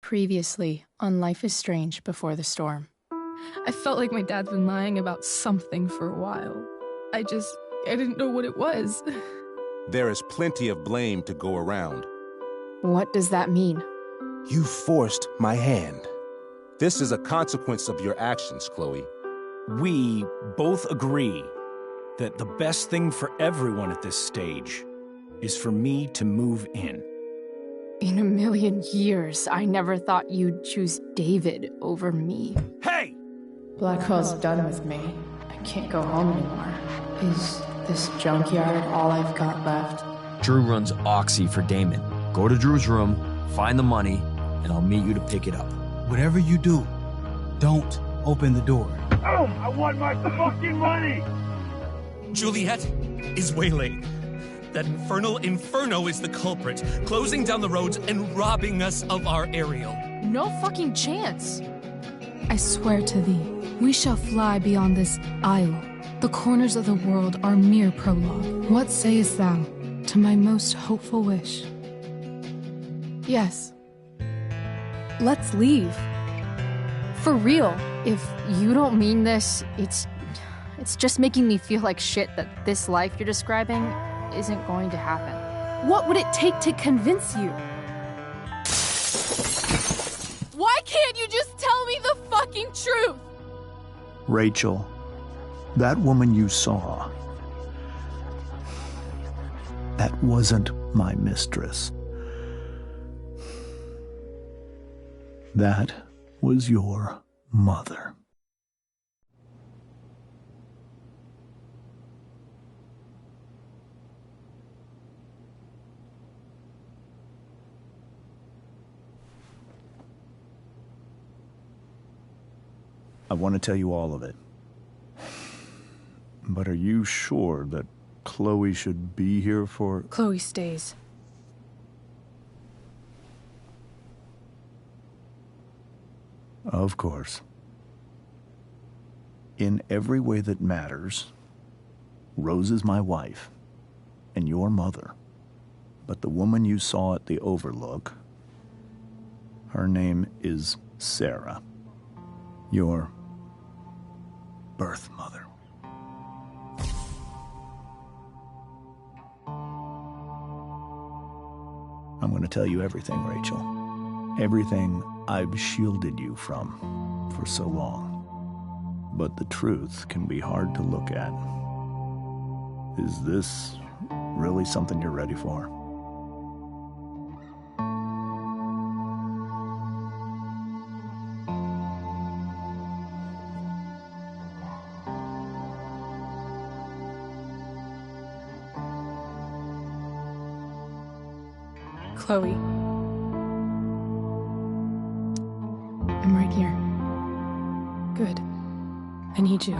Previously on Life is Strange Before the Storm. I felt like my dad's been lying about something for a while. I didn't know what it was. There is plenty of blame to go around. What does that mean? You forced my hand. This is a consequence of your actions, Chloe. We both agree that the best thing for everyone at this stage is for me to move in. In a million years, I never thought you'd choose David over me. Hey! Blackwell's done with me. I can't go home anymore. Is this junkyard all I've got left? Drew runs Oxy for Damon. Go to Drew's room, find the money, and I'll meet you to pick it up. Whatever you do, don't open the door. Oh, I want my fucking money! Juliet is waylaid. That infernal Inferno is the culprit, closing down the roads and robbing us of our Ariel. No fucking chance. I swear to thee, we shall fly beyond this isle. The corners of the world are mere prologue. What sayest thou to my most hopeful wish? Yes. Let's leave. For real. If you don't mean this, it's just making me feel like shit that this life you're describing isn't going to happen. What would it take to convince you? Why can't you just tell me the fucking truth? Rachel, that woman you saw, that wasn't my mistress. That was your mother. I want to tell you all of it. But are you sure that Chloe should be here for... Chloe stays. Of course. In every way that matters, Rose is my wife and your mother. But the woman you saw at the Overlook, her name is Sarah. Your birth mother. I'm going to tell you everything, Rachel. Everything I've shielded you from for so long. But the truth can be hard to look at. Is this really something you're ready for? Chloe. I'm right here. Good. I need you.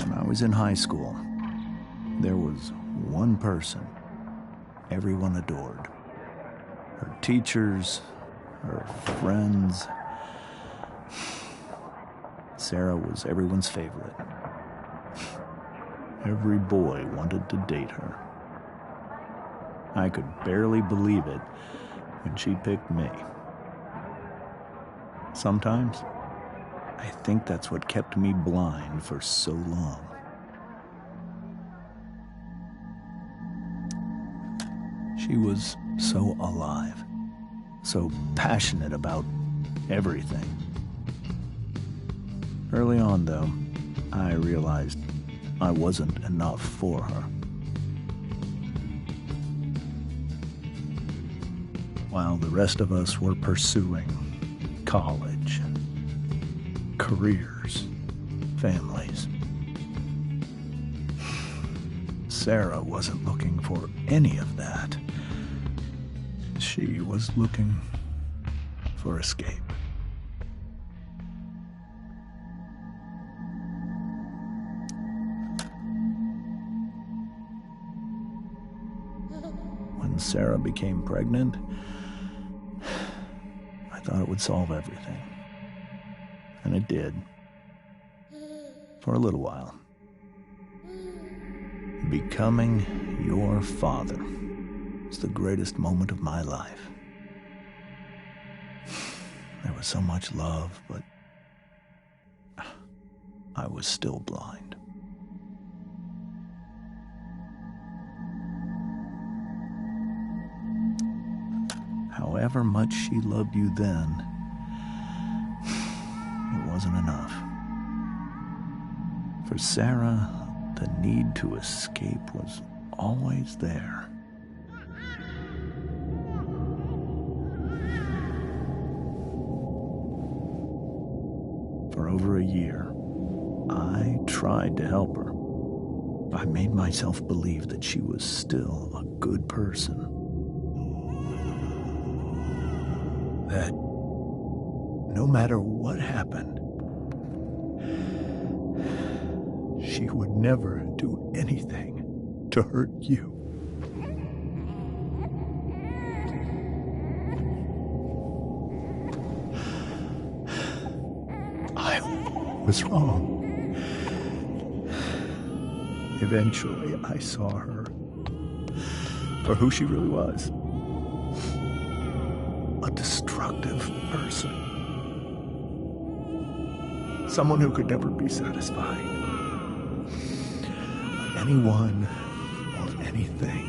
I was in high school. There was one person everyone adored. Her teachers, her friends. Sarah was everyone's favorite. Every boy wanted to date her. I could barely believe it when she picked me. Sometimes, I think that's what kept me blind for so long. She was so alive, so passionate about everything. Early on, though, I realized I wasn't enough for her. While the rest of us were pursuing college, careers, families, Sarah wasn't looking for any of that. She was looking for escape. when Sarah became pregnant, I thought it would solve everything. And it did. For a little while. Becoming your father was the greatest moment of my life. There was so much love, but I was still blind. However much she loved you then, it wasn't enough. For Sarah, the need to escape was always there. For over a year, I tried to help her. I made myself believe that she was still a good person. That no matter what happened, she would never do anything to hurt you. I was wrong. Eventually, I saw her for who she really was. A destructive person. Someone who could never be satisfied. By anyone or anything.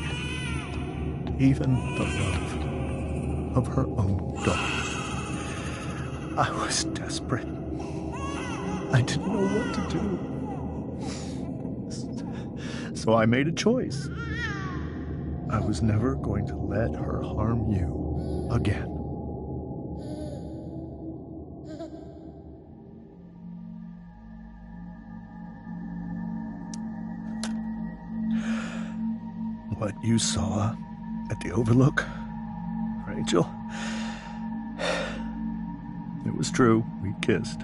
Even the love of her own daughter. I was desperate. I didn't know what to do. So I made a choice. I was never going to let her harm you again. What you saw at the Overlook, Rachel, it was true. We kissed.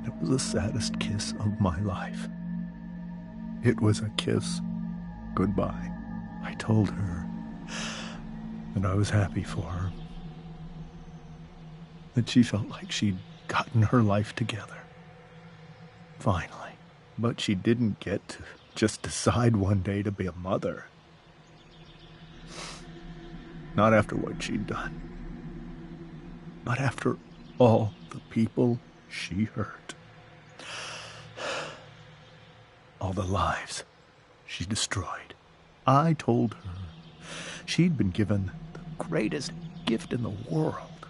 It was the saddest kiss of my life. It was a kiss goodbye. I told her that I was happy for her. That she felt like she'd gotten her life together. Finally. But she didn't get to just decide one day to be a mother. Not after what she'd done. Not after all the people she hurt. All the lives she destroyed. I told her she'd been given the greatest gift in the world.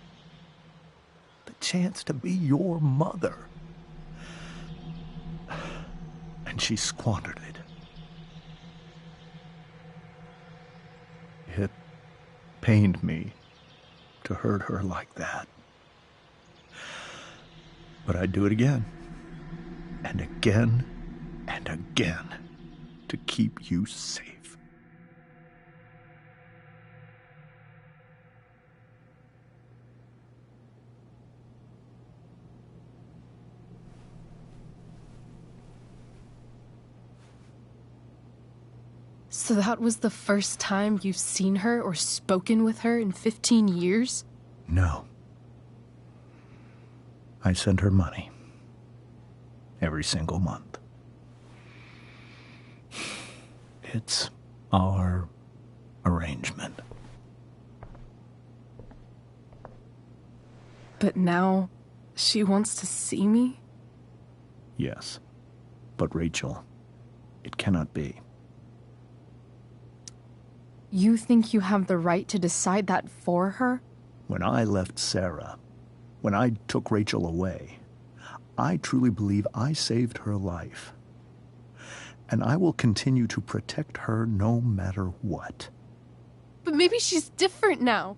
The chance to be your mother. And she squandered it. It pained me to hurt her like that. But I'd do it again. And again. And again. To keep you safe. So that was the first time you've seen her or spoken with her in 15 years? No. I sent her money. Every single month. It's our arrangement. But now, she wants to see me? Yes. But Rachel, it cannot be. You think you have the right to decide that for her? When I left Sarah, when I took Rachel away, I truly believe I saved her life. And I will continue to protect her no matter what. But maybe she's different now.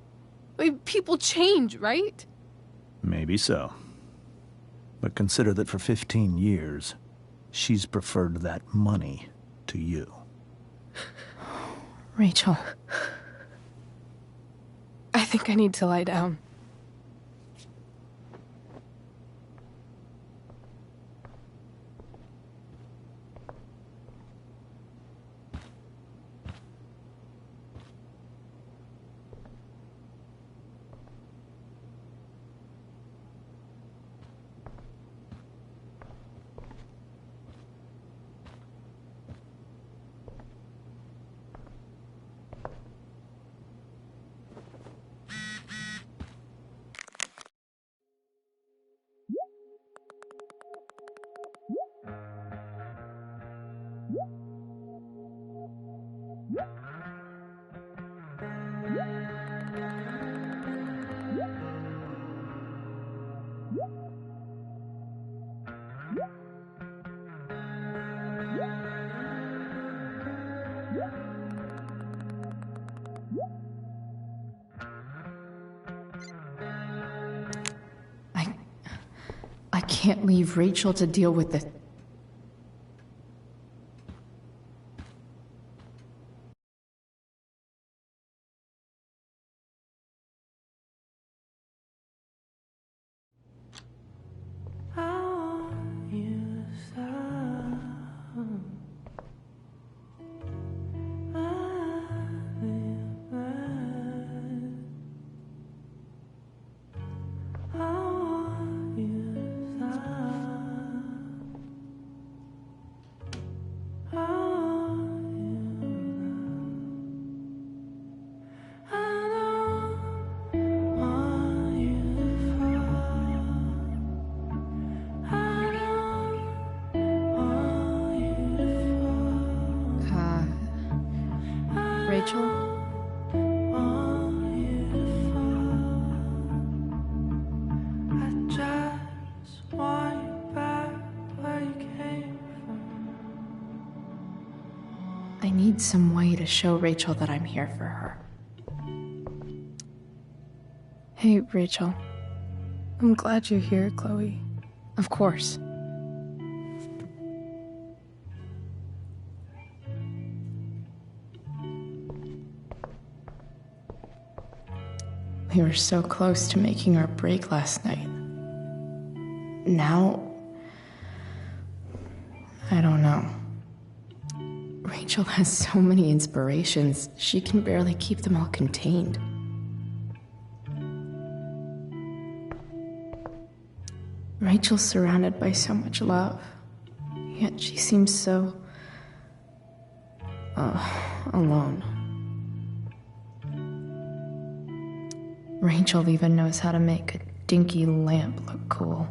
People change, right? Maybe so. But consider that for 15 years, she's preferred that money to you. Rachel. I think I need to lie down. I can't leave Rachel to deal with it. Rachel? I need some way to show Rachel that I'm here for her. Hey, Rachel. I'm glad you're here, Chloe. Of course. We were so close to making our break last night. Now, I don't know. Rachel has so many inspirations, she can barely keep them all contained. Rachel's surrounded by so much love, yet she seems so... alone. Rachel even knows how to make a dinky lamp look cool.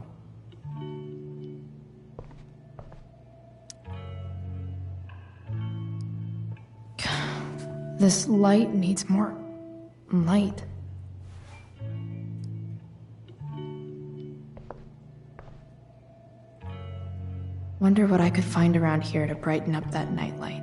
This light needs more light. Wonder what I could find around here to brighten up that nightlight.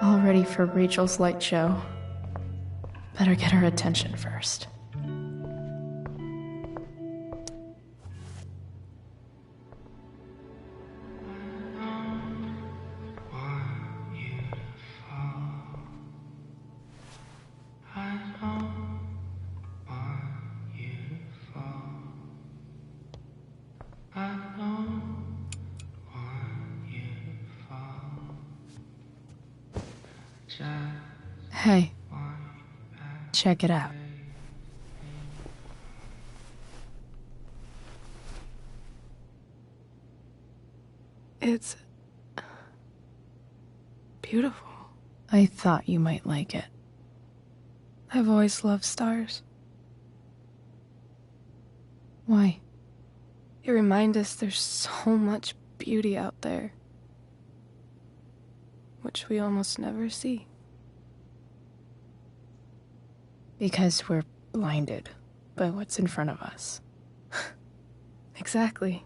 All ready for Rachel's light show. Better get her attention first. Hey, check it out. It's beautiful. I thought you might like it. I've always loved stars. Why? They remind us there's so much beauty out there, which we almost never see. Because we're blinded by what's in front of us. Exactly.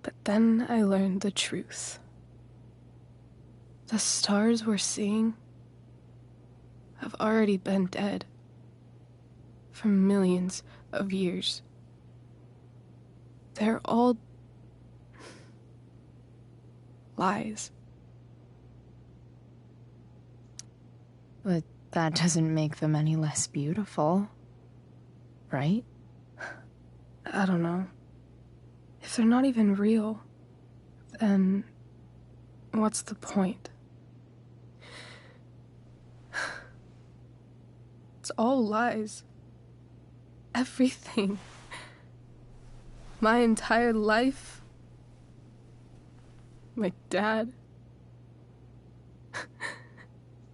But then I learned the truth. The stars we're seeing have already been dead for millions of years. They're all lies. But that doesn't make them any less beautiful, right? I don't know. If they're not even real, then what's the point? It's all lies. Everything. My entire life. My dad.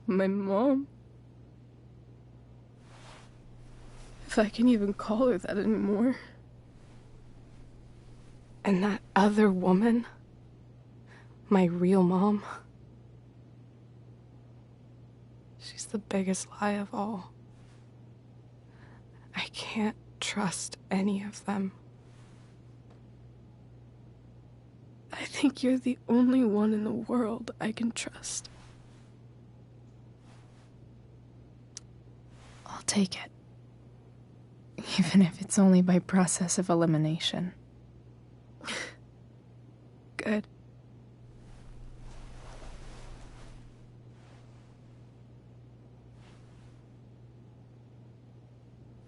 My mom. If I can even call her that anymore. And that other woman. My real mom. She's the biggest lie of all. I can't trust any of them. I think you're the only one in the world I can trust. I'll take it. Even if it's only by process of elimination. Good.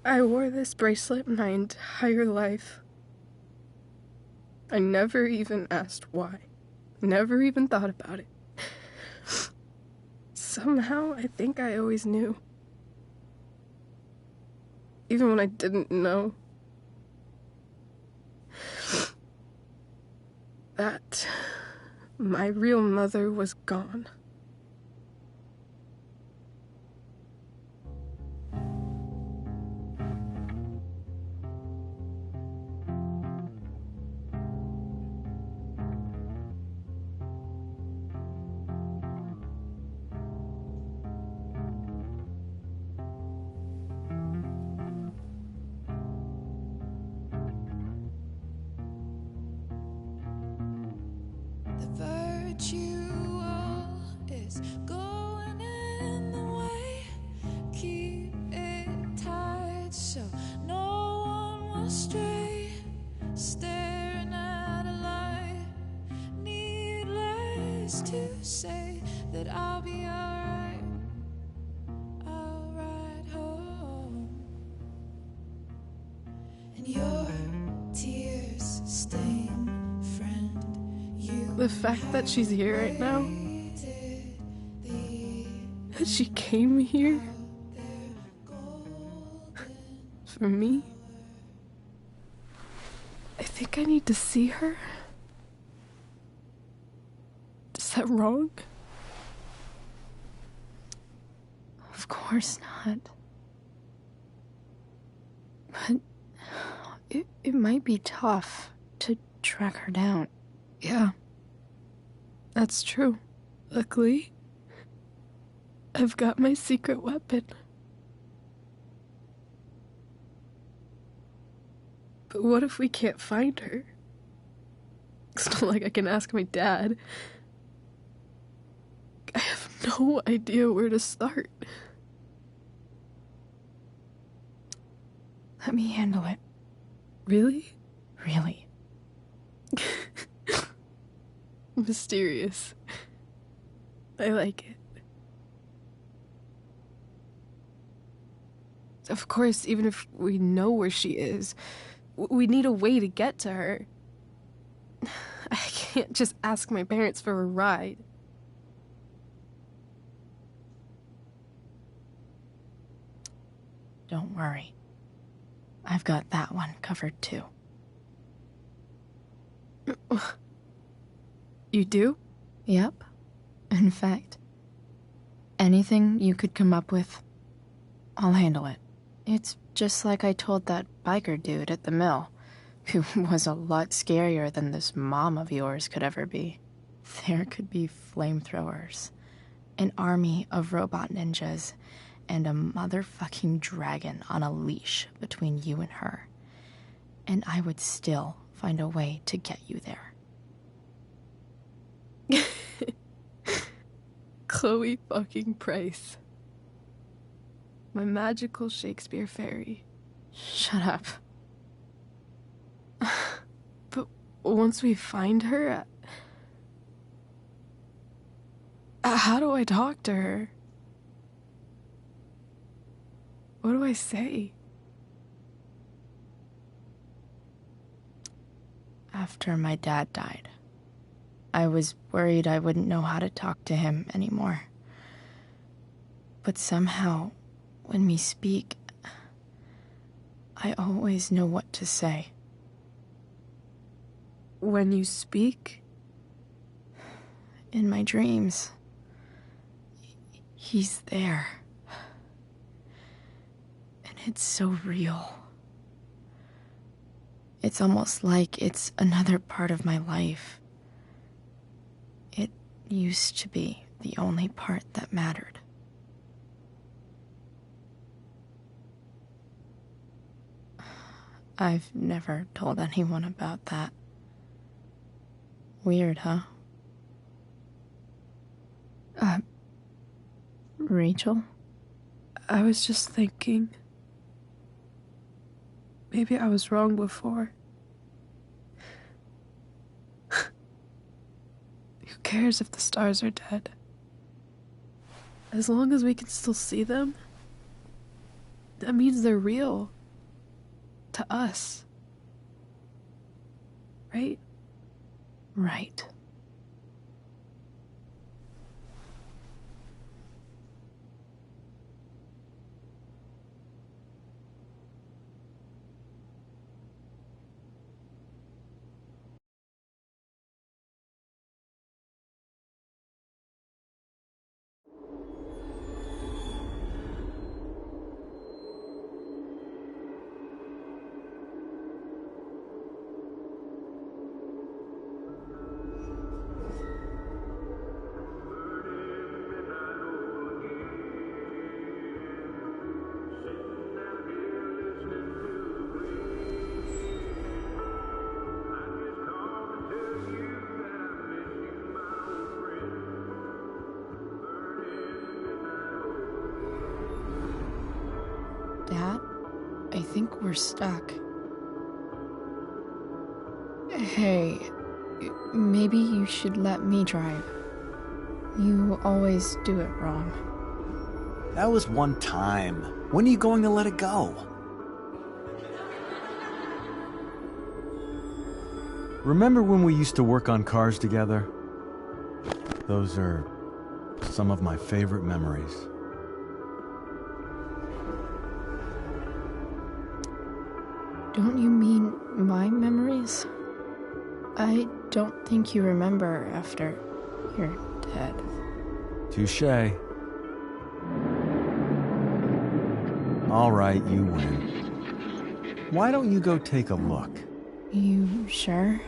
I wore this bracelet my entire life. I never even asked why. Never even thought about it. Somehow, I think I always knew. Even when I didn't know. That my real mother was gone. To say that I'll be alright, I'll ride home, and your tears stain, friend. You the fact that she's here right now, that she came here for me. I think I need to see her. Is that wrong? Of course not. But it might be tough to track her down. Yeah. That's true. Luckily, I've got my secret weapon. But what if we can't find her? It's not like I can ask my dad. I have no idea where to start. Let me handle it. Really? Really. Mysterious. I like it. Of course, even if we know where she is, we need a way to get to her. I can't just ask my parents for a ride. Don't worry. I've got that one covered too. You do? Yep. In fact, anything you could come up with, I'll handle it. It's just like I told that biker dude at the mill, who was a lot scarier than this mom of yours could ever be. There could be flamethrowers, an army of robot ninjas, and a motherfucking dragon on a leash between you and her. And I would still find a way to get you there. Chloe fucking Price. My magical Shakespeare fairy. Shut up. But once we find her, how do I talk to her? What do I say? After my dad died, I was worried I wouldn't know how to talk to him anymore. But somehow, when we speak, I always know what to say. When you speak? In my dreams, he's there. And it's so real. It's almost like it's another part of my life. It used to be the only part that mattered. I've never told anyone about that. Weird, huh? Rachel? I was just thinking. Maybe I was wrong before. Who cares if the stars are dead? As long as we can still see them, that means they're real. To us. Right? Right. Dad, I think we're stuck. Hey, maybe you should let me drive. You always do it wrong. That was one time. When are you going to let it go? Remember when we used to work on cars together? Those are some of my favorite memories. Don't you mean my memories? I don't think you remember after you're dead. Touché. All right, you win. Why don't you go take a look? You sure?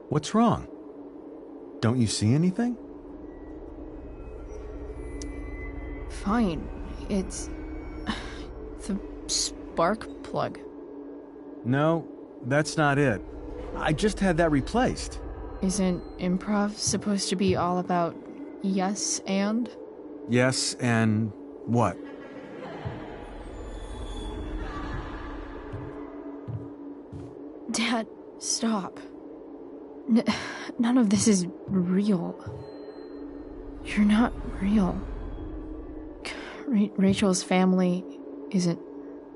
What's wrong? Don't you see anything? Fine. It's the spark plug. No, that's not it. I just had that replaced. Isn't improv supposed to be all about yes and? Yes, and what? Dad, stop. None of this is real. You're not real. Rachel's family isn't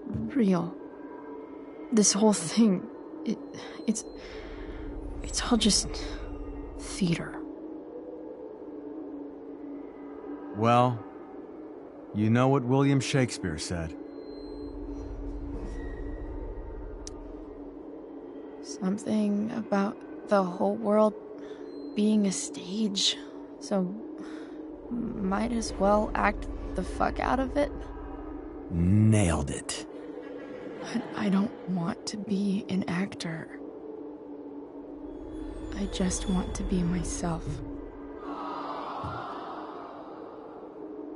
real. This whole thing, it's all just theater. Well, you know what William Shakespeare said. Something about the whole world being a stage, so might as well act the fuck out of it. Nailed it. But I don't want to be an actor. I just want to be myself.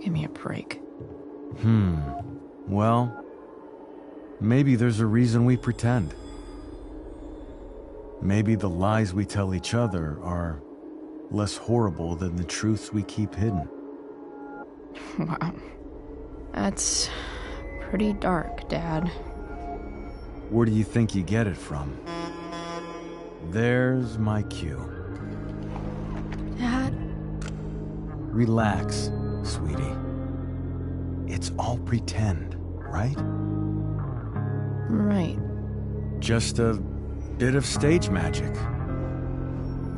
Give me a break. Well, maybe there's a reason we pretend. Maybe the lies we tell each other are less horrible than the truths we keep hidden. Wow. That's pretty dark, Dad. Where do you think you get it from? There's my cue. Dad? Relax, sweetie. It's all pretend, right? Right. Just a bit of stage magic.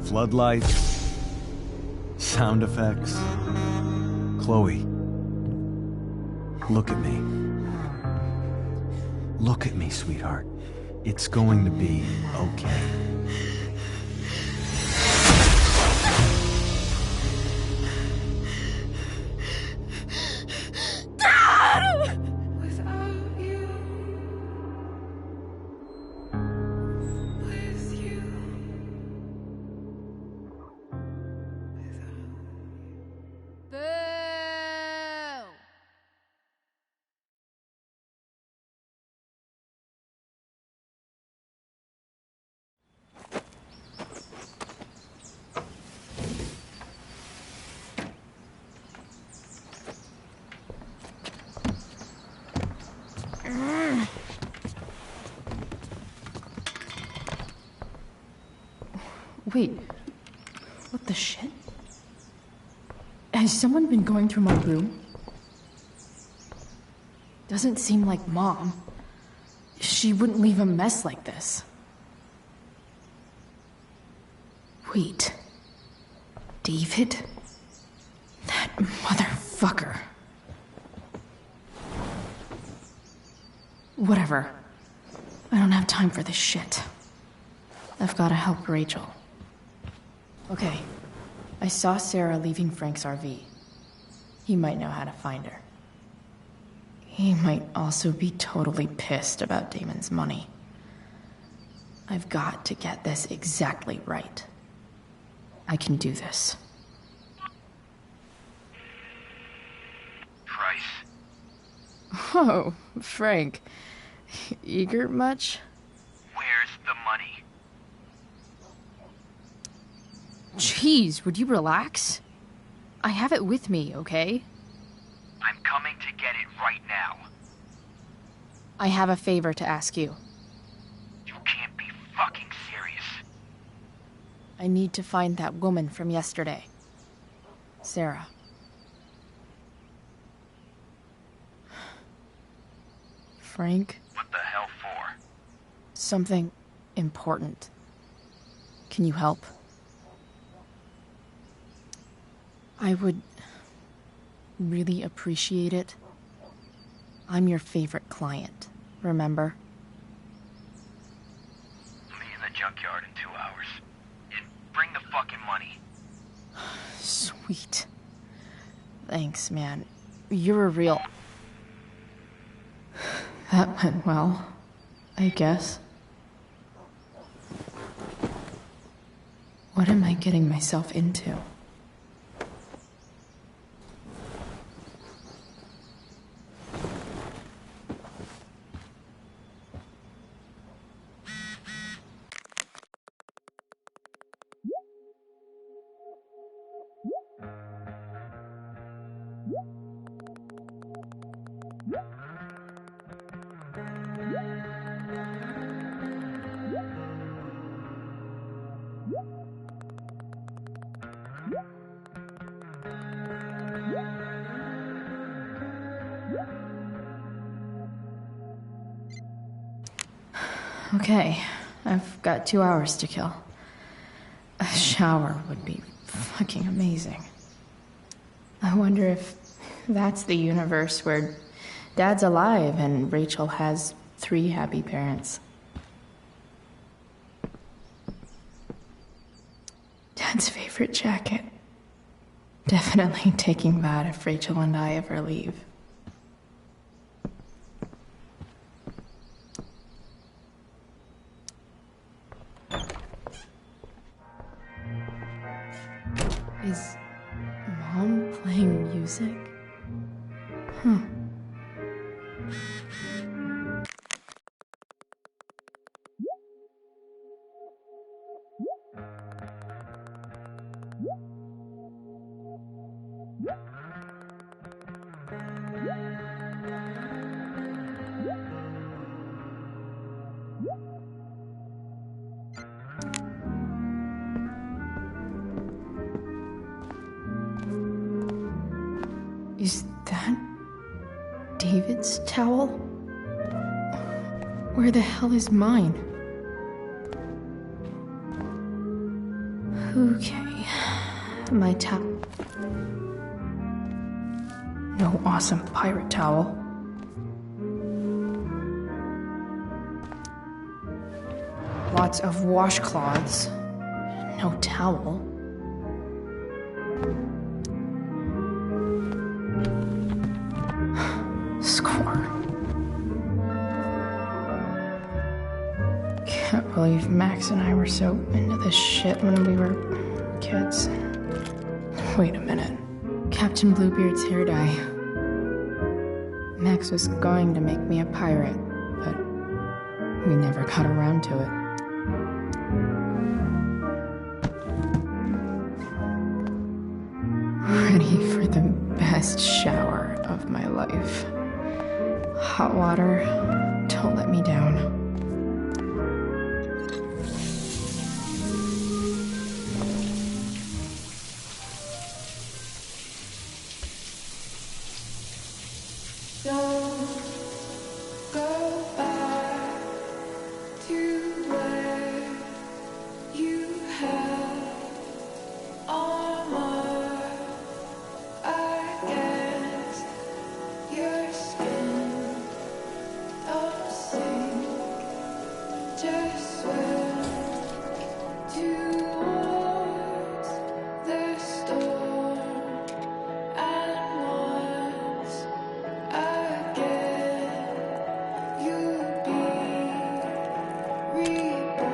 Floodlights, sound effects. Chloe, look at me. Look at me, sweetheart. It's going to be okay. Wait, what the shit? Has someone been going through my room? Doesn't seem like Mom. She wouldn't leave a mess like this. Wait. David? That motherfucker. Whatever. I don't have time for this shit. I've gotta help Rachel. Okay. I saw Sarah leaving Frank's RV. He might know how to find her. He might also be totally pissed about Damon's money. I've got to get this exactly right. I can do this. Price. Oh, Frank. Eager much? Where's the money? Jeez, would you relax? I have it with me, okay? I'm coming to get it right now. I have a favor to ask you. You can't be fucking serious. I need to find that woman from yesterday. Sarah. Frank? What the hell for? Something important. Can you help? I would really appreciate it. I'm your favorite client, remember? Meet in the junkyard in 2 hours. And bring the fucking money. Sweet. Thanks, man. You're a real... That went well, I guess. What am I getting myself into? Okay, I've got 2 hours to kill. A shower would be fucking amazing. I wonder if that's the universe where Dad's alive and Rachel has 3 happy parents. Dad's favorite jacket. Definitely taking that if Rachel and I ever leave. Is Mom playing music? Huh. towel? Where the hell is mine? Okay. My towel. No awesome pirate towel. Lots of washcloths. No towel. Score. Can't believe Max and I were so into this shit when we were kids. Wait a minute. Captain Bluebeard's hair dye. Max was going to make me a pirate, but we never got around to it. Ready for the best shower of my life. Hot water, don't let me down. Don't go back to where you had armor against your skin. Don't sink, just swim towards the storm. And once again, you'll be reborn,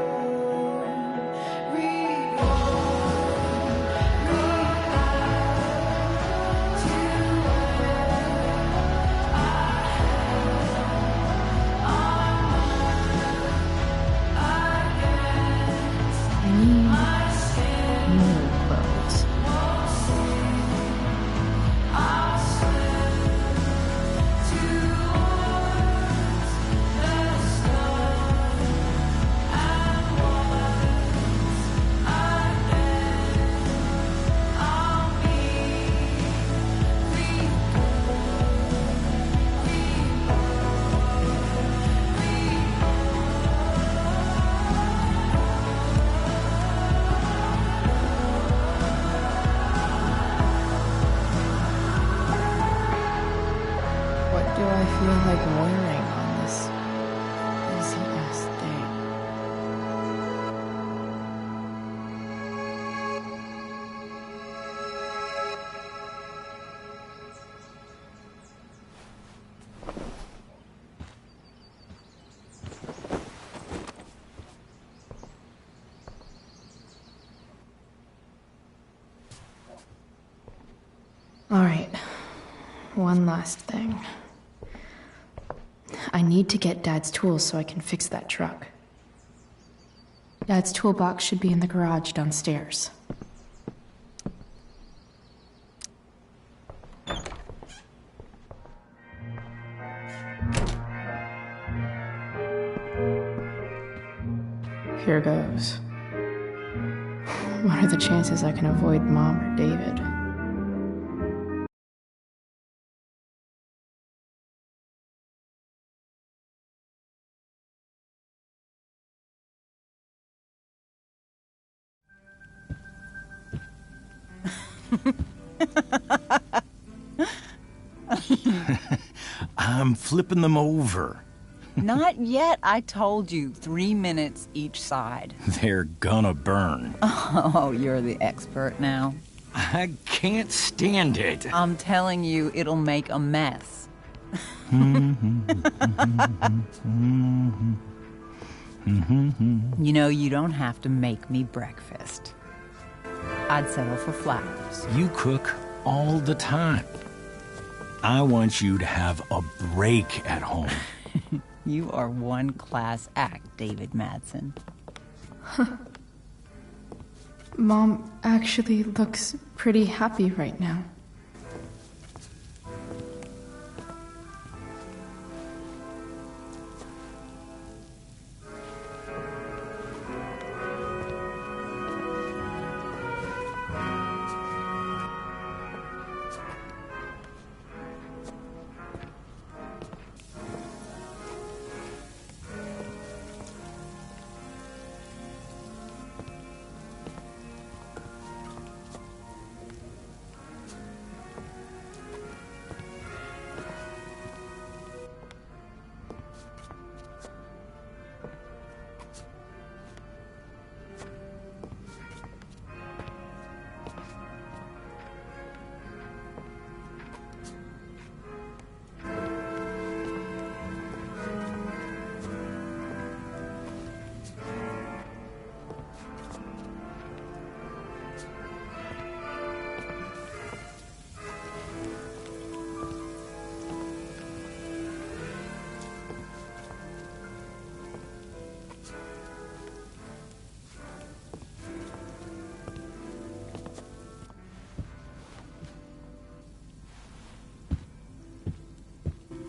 New clothes. What do I feel like wearing on this busy ass day? All right, one last thing. I need to get Dad's tools so I can fix that truck. Dad's toolbox should be in the garage downstairs. Here goes. What are the chances I can avoid Mom or David? I'm flipping them over. Not yet. I told you, 3 minutes each side. They're gonna burn. Oh, you're the expert now. I can't stand it. I'm telling you, it'll make a mess. You know, you don't have to make me breakfast. I'd settle for flowers. You cook all the time. I want you to have a break at home. You are one class act, David Madsen. Mom actually looks pretty happy right now.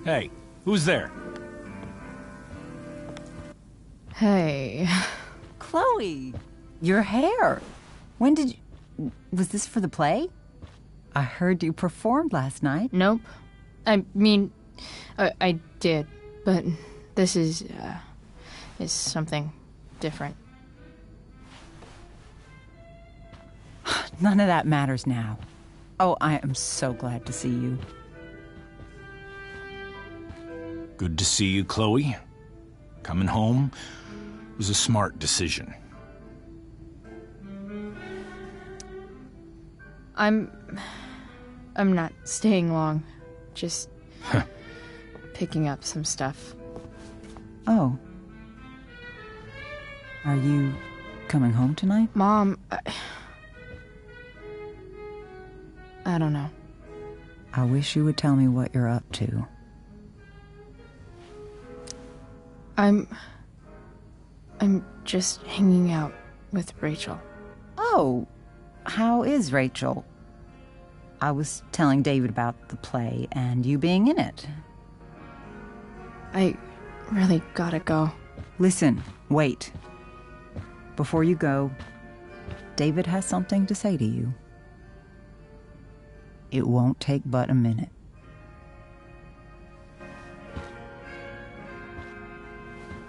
Hey, who's there? Hey. Chloe, your hair. When did you... Was this for the play? I heard you performed last night. Nope. I mean, I did, but this is something different. None of that matters now. Oh, I am so glad to see you. Good to see you, Chloe. Coming home was a smart decision. I'm not staying long. Just picking up some stuff. Oh. Are you coming home tonight? Mom, I don't know. I wish you would tell me what you're up to. I'm just hanging out with Rachel. Oh, how is Rachel? I was telling David about the play and you being in it. I really gotta go. Listen, wait. Before you go, David has something to say to you. It won't take but a minute.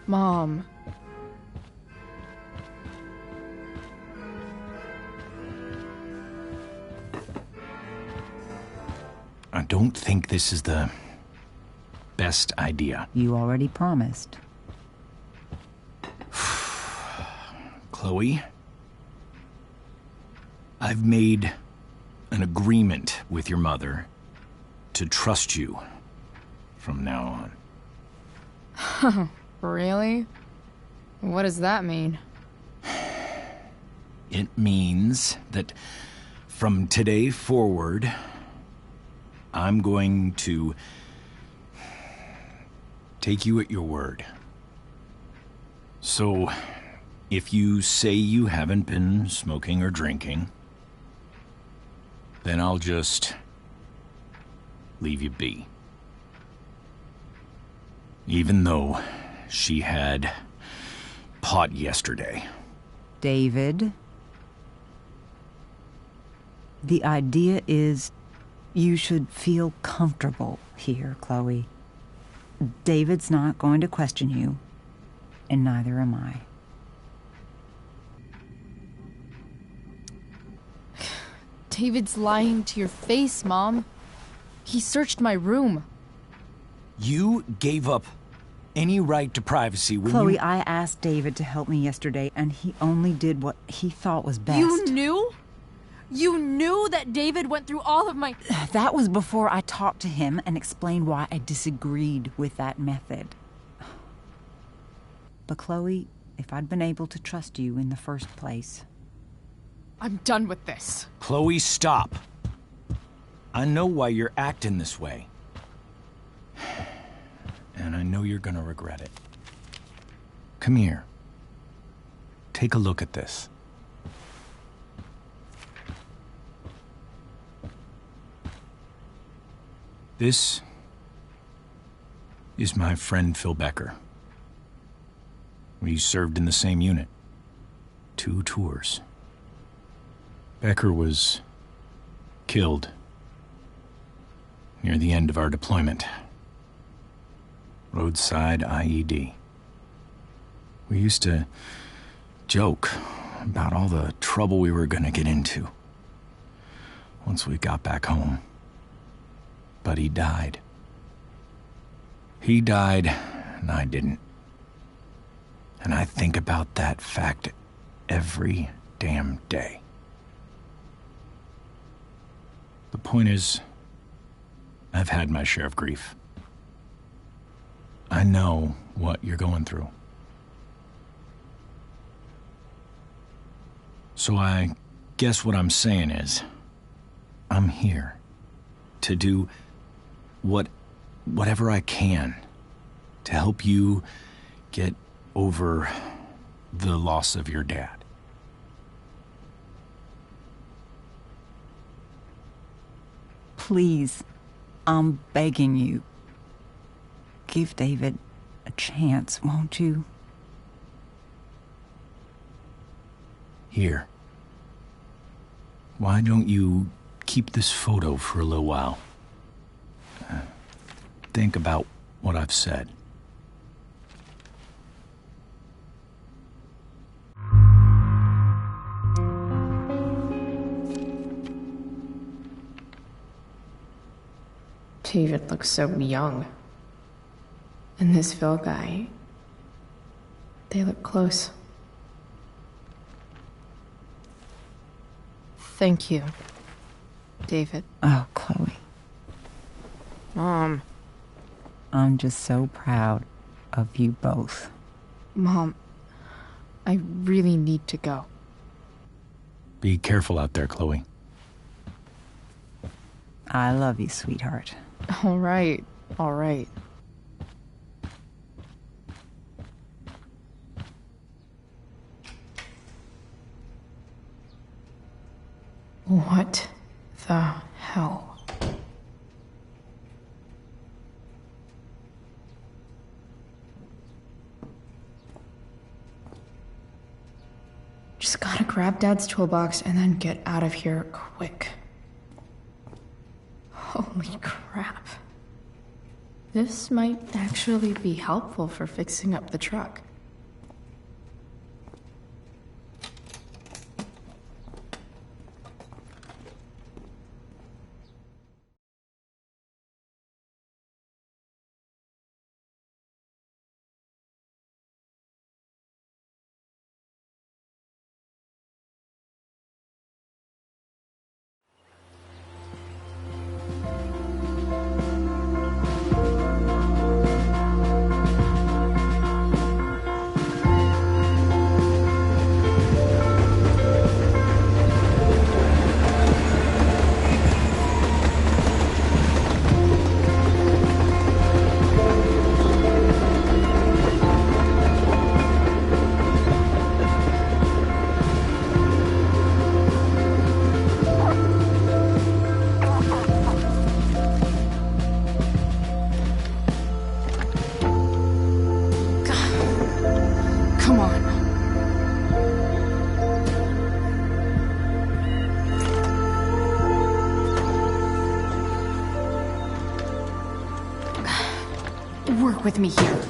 Mom. I don't think this is the best idea. You already promised. Chloe, I've made an agreement with your mother to trust you from now on. Really? What does that mean? It means that from today forward, I'm going to take you at your word. So, if you say you haven't been smoking or drinking, then I'll just leave you be. Even though she had pot yesterday. David, the idea is you should feel comfortable here, Chloe. David's not going to question you, and neither am I. David's lying to your face, Mom. He searched my room. You gave up any right to privacy when Chloe, I asked David to help me yesterday, and he only did what he thought was best. You knew? You knew that David went through all of my... That was before I talked to him and explained why I disagreed with that method. But Chloe, if I'd been able to trust you in the first place... I'm done with this. Chloe, stop. I know why you're acting this way. And I know you're gonna regret it. Come here. Take a look at this. This is my friend Phil Becker. We served in the same unit. 2 tours. Becker was killed near the end of our deployment. Roadside IED. We used to joke about all the trouble we were gonna get into once we got back home. But he died. He died, and I didn't. And I think about that fact every damn day. The point is, I've had my share of grief. I know what you're going through. So I guess what I'm saying is, I'm here to do whatever I can to help you get over the loss of your dad. Please, I'm begging you. give David a chance, won't you? Here. Why don't you keep this photo for a little while? Think about what I've said. David looks so young. And this Phil guy, they look close. Thank you, David. Oh, Chloe. Mom. I'm just so proud of you both. Mom, I really need to go. Be careful out there, Chloe. I love you, sweetheart. All right, all right. What the hell? Just gotta grab Dad's toolbox and then get out of here quick. Holy crap. This might actually be helpful for fixing up the truck. Come on. Work with me here.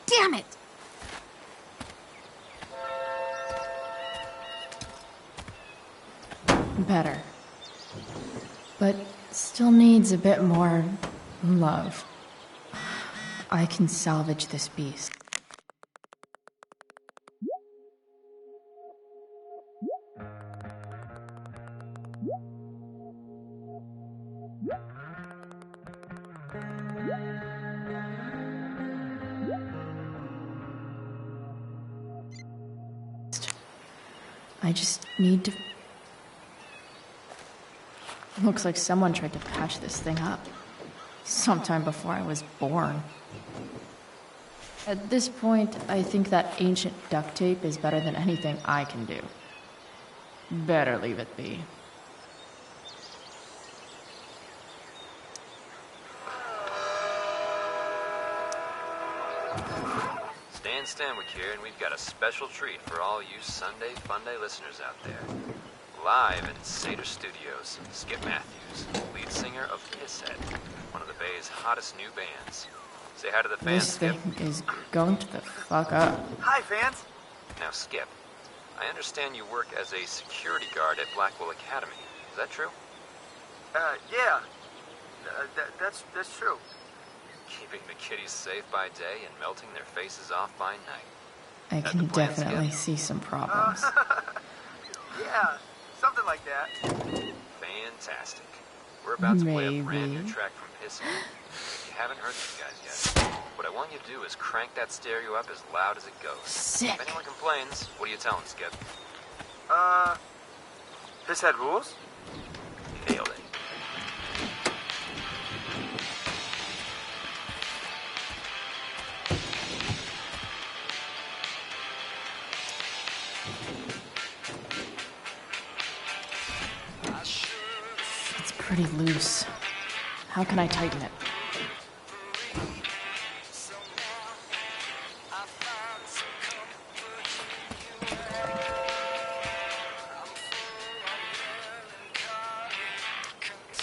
Damn it! Better. But still needs a bit more love. I can salvage this beast. I just need to... Looks like someone tried to patch this thing up. Sometime before I was born. At this point, I think that ancient duct tape is better than anything I can do. Better leave it be. Stan Stanwyck here, and we've got a special treat for all you Sunday Funday listeners out there. Live in Seder Studios, Skip Matthews, lead singer of Pisshead, one of the Bay's hottest new bands. Say hi to the fans, This Skip. thing is going to the fuck up. Hi, fans! Now, Skip, I understand you work as a security guard at Blackwell Academy. Is that true? Yeah. That's true. Keeping the kiddies safe by day and melting their faces off by night. I That can the plan, definitely Skip? see some problems. Yeah, something like that. Fantastic. We're about to play a brand new Maybe. track from Pisshead. If you haven't heard these guys yet, what I want you to do is crank that stereo up as loud as it goes. Sick. If anyone complains, what do you tell them, Skip? Pisshead rules? Nailed it. It's pretty loose. How can I tighten it?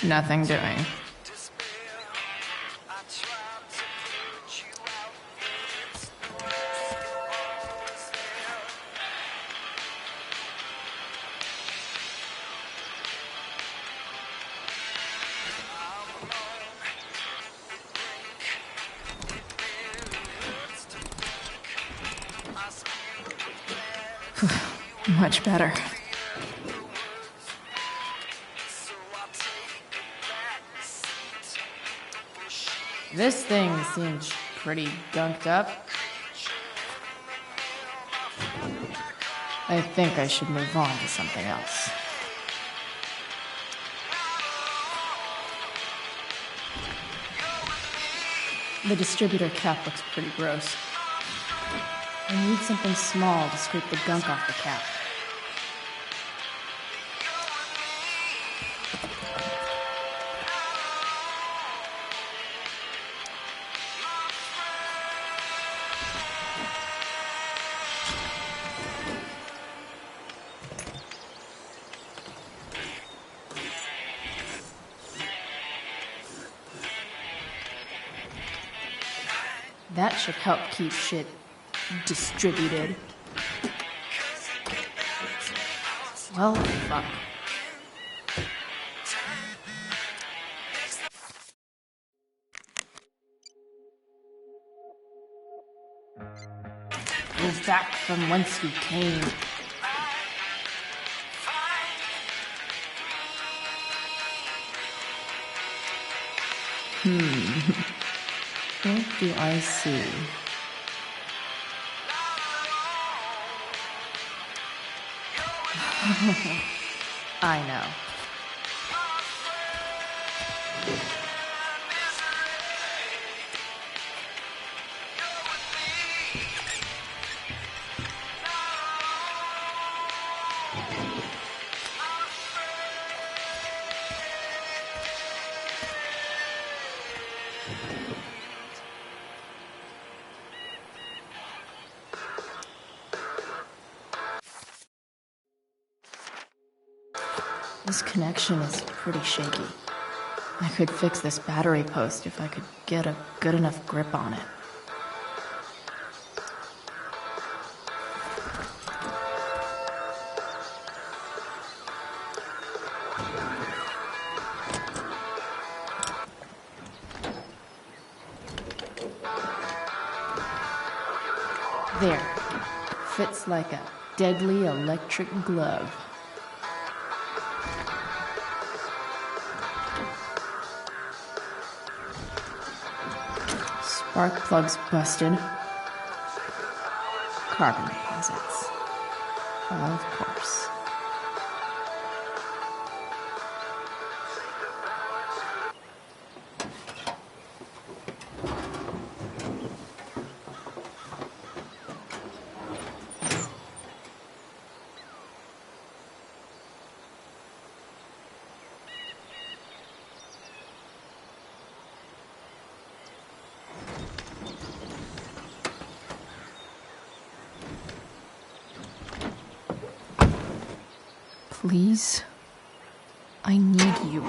Nothing doing. Much better. This thing seems pretty gunked up. I think I should move on to something else. The distributor cap looks pretty gross. I need something small to scrape the gunk off the cap. That should help keep shit distributed. Well, fuck. Go back from whence you came. What do I see? I know. This connection is pretty shaky. I could fix this battery post if I could get a good enough grip on it. There. Fits like a deadly electric glove. Spark plugs busted. Carbon deposits. Of course. Please, I need you.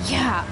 Yeah.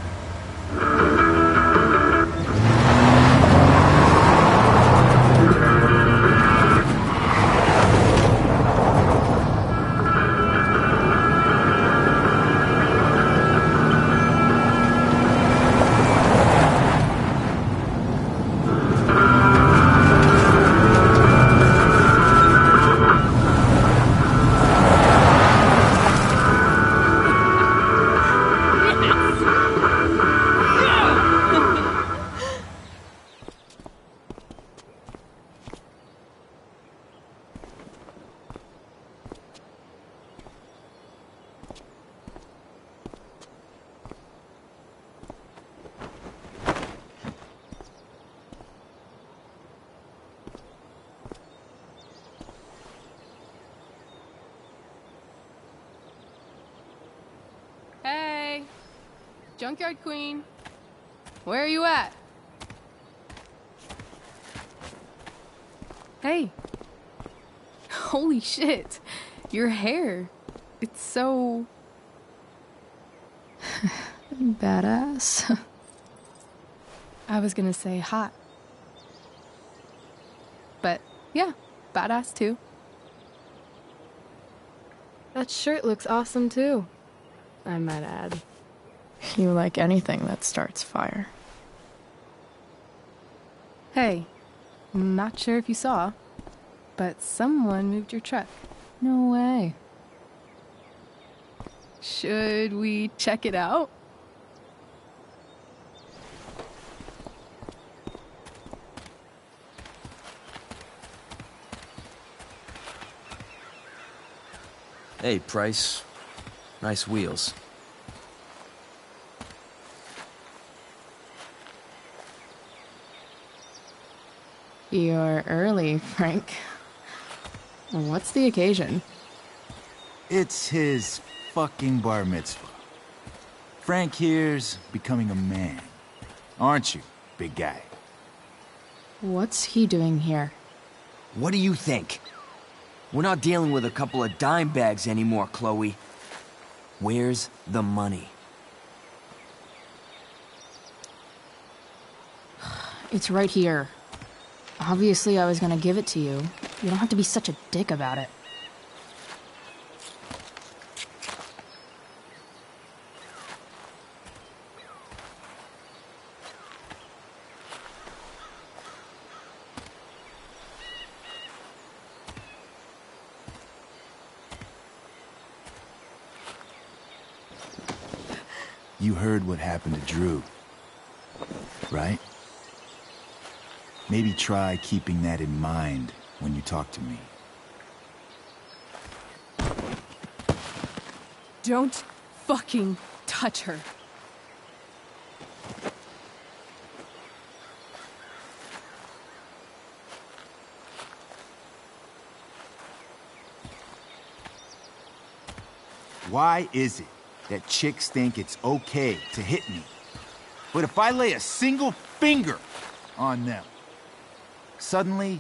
Junkyard Queen. Where are you at? Hey. Holy shit. Your hair. It's so... Badass. I was gonna say hot. But, yeah, badass too. That shirt looks awesome too, I might add. You like anything that starts fire. Hey, not sure if you saw, but someone moved your truck. No way. Should we check it out? Hey, Price. Nice wheels. You're early, Frank. What's the occasion? It's his fucking bar mitzvah. Frank here's becoming a man. Aren't you, big guy? What's he doing here? What do you think? We're not dealing with a couple of dime bags anymore, Chloe. Where's the money? It's right here. Obviously, I was gonna give it to you. You don't have to be such a dick about it. You heard what happened to Drew, right? Maybe try keeping that in mind when you talk to me. Don't fucking touch her. Why is it that chicks think it's okay to hit me? But if I lay a single finger on them, suddenly,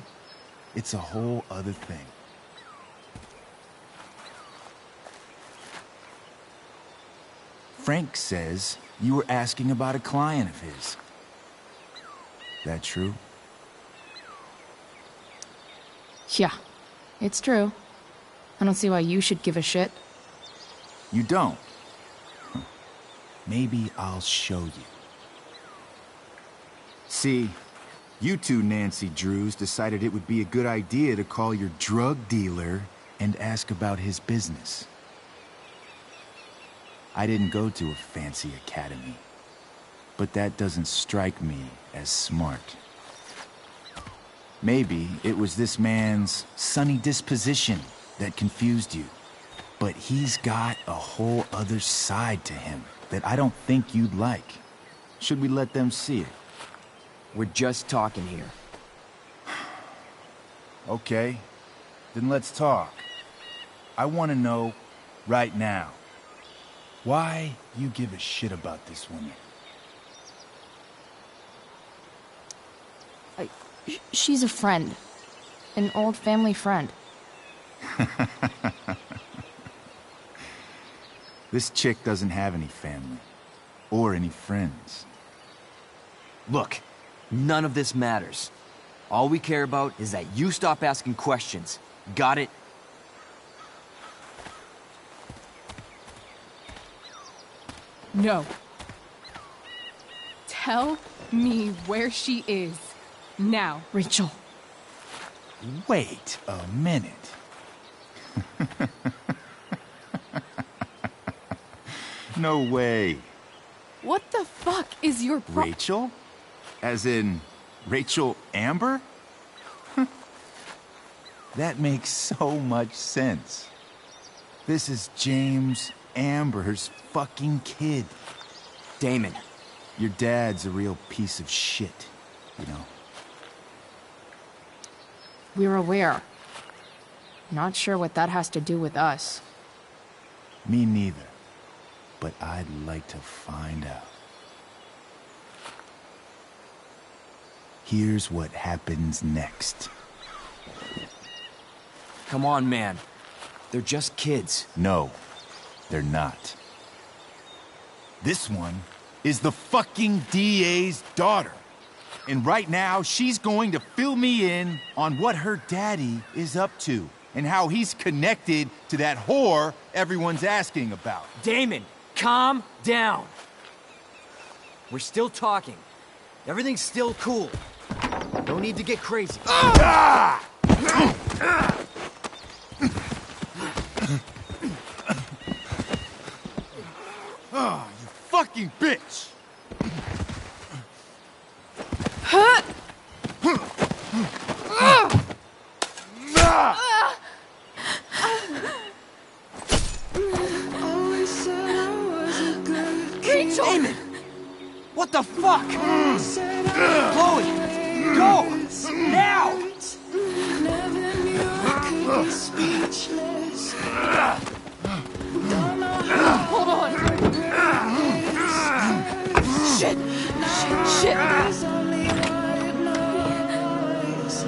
it's a whole other thing. Frank says you were asking about a client of his. That true? Yeah, it's true. I don't see why you should give a shit. You don't? Huh. Maybe I'll show you. See, you two Nancy Drews decided it would be a good idea to call your drug dealer and ask about his business. I didn't go to a fancy academy, but that doesn't strike me as smart. Maybe it was this man's sunny disposition that confused you, but he's got a whole other side to him that I don't think you'd like. Should we let them see it? We're just talking here. Okay, then let's talk. I want to know right now why you give a shit about this woman. She's a friend. An old family friend. This chick doesn't have any family. Or any friends. Look, none of this matters. All we care about is that you stop asking questions. Got it? No. Tell me where she is. Now. Rachel. Wait a minute. No way. What the fuck is your Rachel? As in, Rachel Amber? That makes so much sense. This is James Amber's fucking kid. Damon. Your dad's a real piece of shit, you know? We're aware. Not sure what that has to do with us. Me neither. But I'd like to find out. Here's what happens next. Come on, man. They're just kids. No, they're not. This one is the fucking DA's daughter. And right now, she's going to fill me in on what her daddy is up to and how he's connected to that whore everyone's asking about. Damon, calm down. We're still talking. Everything's still cool. No need to get crazy. Ah! Oh, you fucking bitch! Rachel! Damon! What the fuck? Chloe! Go! Now! Hold on. Shit! Shit!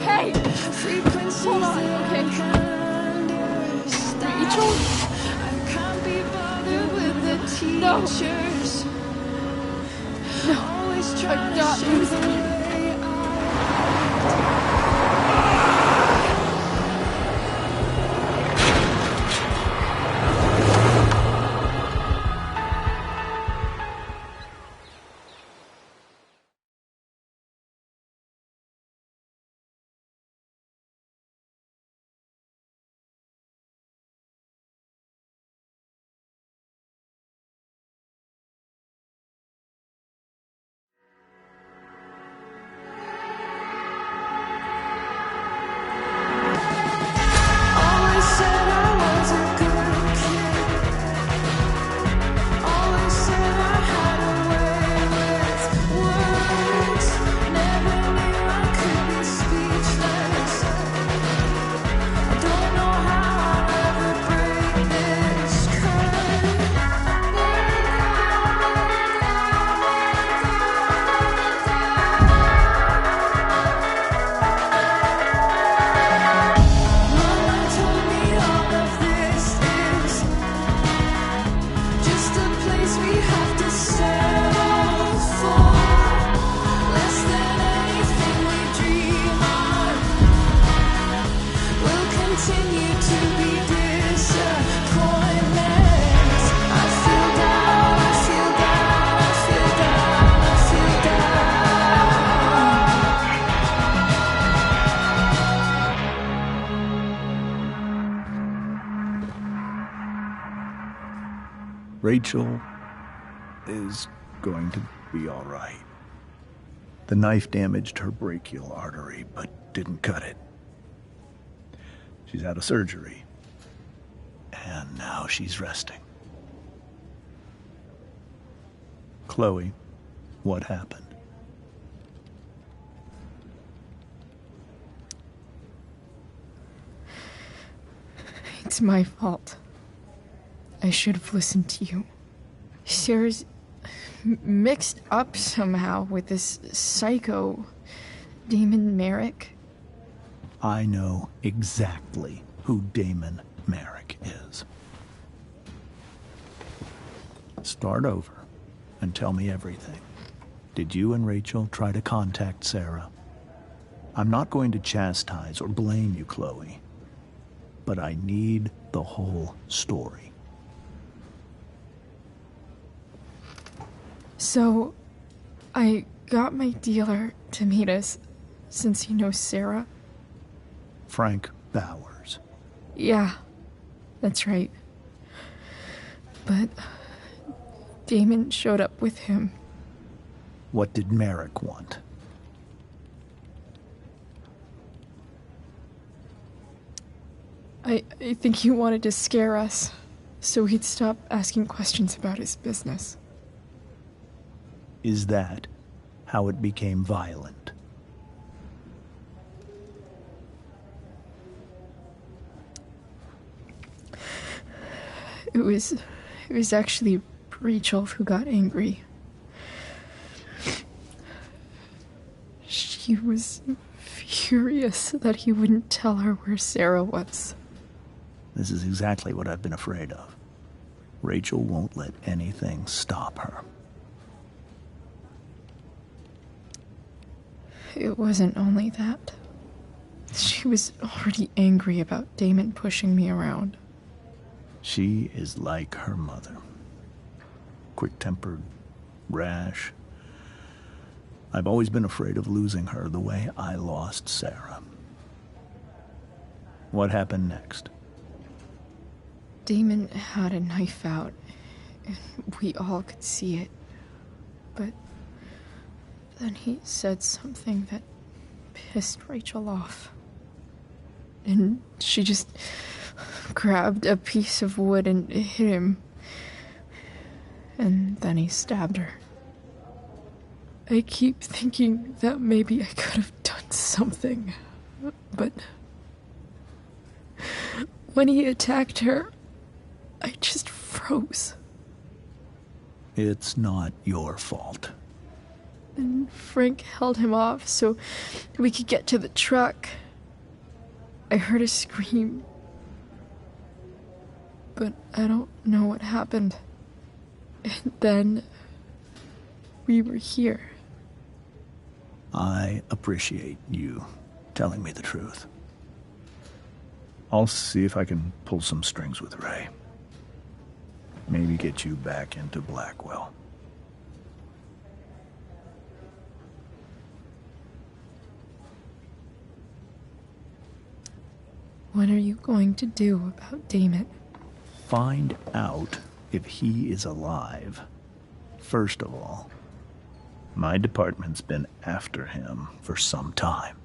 Hey! Hold on, okay? Rachel? No! No, I'm not losing you. Rachel is going to be all right. The knife damaged her brachial artery, but didn't cut it. She's out of surgery, and now she's resting. Chloe, what happened? It's my fault. I should have listened to you. Sarah's mixed up somehow with this psycho Damon Merrick. I know exactly who Damon Merrick is. Start over and tell me everything. Did you and Rachel try to contact Sarah? I'm not going to chastise or blame you, Chloe, but I need the whole story. So, I got my dealer to meet us, since he knows Sarah. Frank Bowers. Yeah, that's right. But Damon showed up with him. What did Merrick want? I think he wanted to scare us, so he'd stop asking questions about his business. Is that how it became violent? It was actually Rachel who got angry. He was furious that he wouldn't tell her where Sarah was. This is exactly what I've been afraid of. Rachel won't let anything stop her. It wasn't only that. She was already angry about Damon pushing me around. She is like her mother. Quick-tempered, rash. I've always been afraid of losing her the way I lost Sarah. What happened next? Damon had a knife out, and we all could see it. But then he said something that pissed Rachel off. And she just grabbed a piece of wood and hit him. And then he stabbed her. I keep thinking that maybe I could have done something, but when he attacked her, I just froze. It's not your fault. And Frank held him off so we could get to the truck. I heard a scream, but I don't know what happened. And then we were here. I appreciate you telling me the truth. I'll see if I can pull some strings with Ray. Maybe get you back into Blackwell. What are you going to do about Damon? Find out if he is alive. First of all, my department's been after him for some time.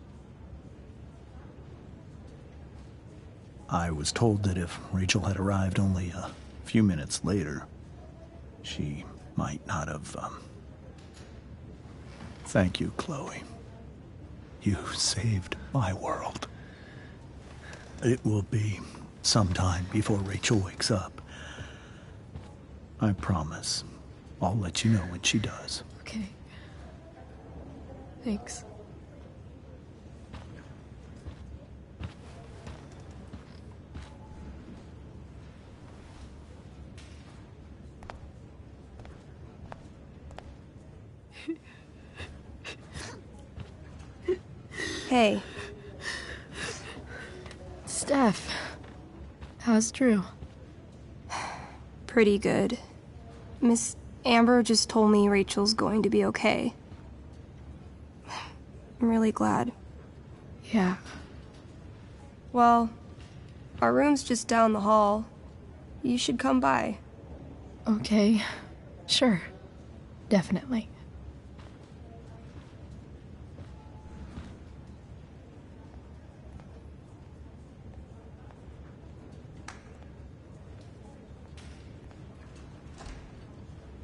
I was told that if Rachel had arrived only a few minutes later, she might not have, Thank you, Chloe. You saved my world. It will be some time before Rachel wakes up. I promise. I'll let you know when she does. Okay. Thanks. Hey. Steph. How's Drew? Pretty good. Miss Amber just told me Rachel's going to be okay. I'm really glad. Yeah. Well, our room's just down the hall. You should come by. Okay. Sure. Definitely.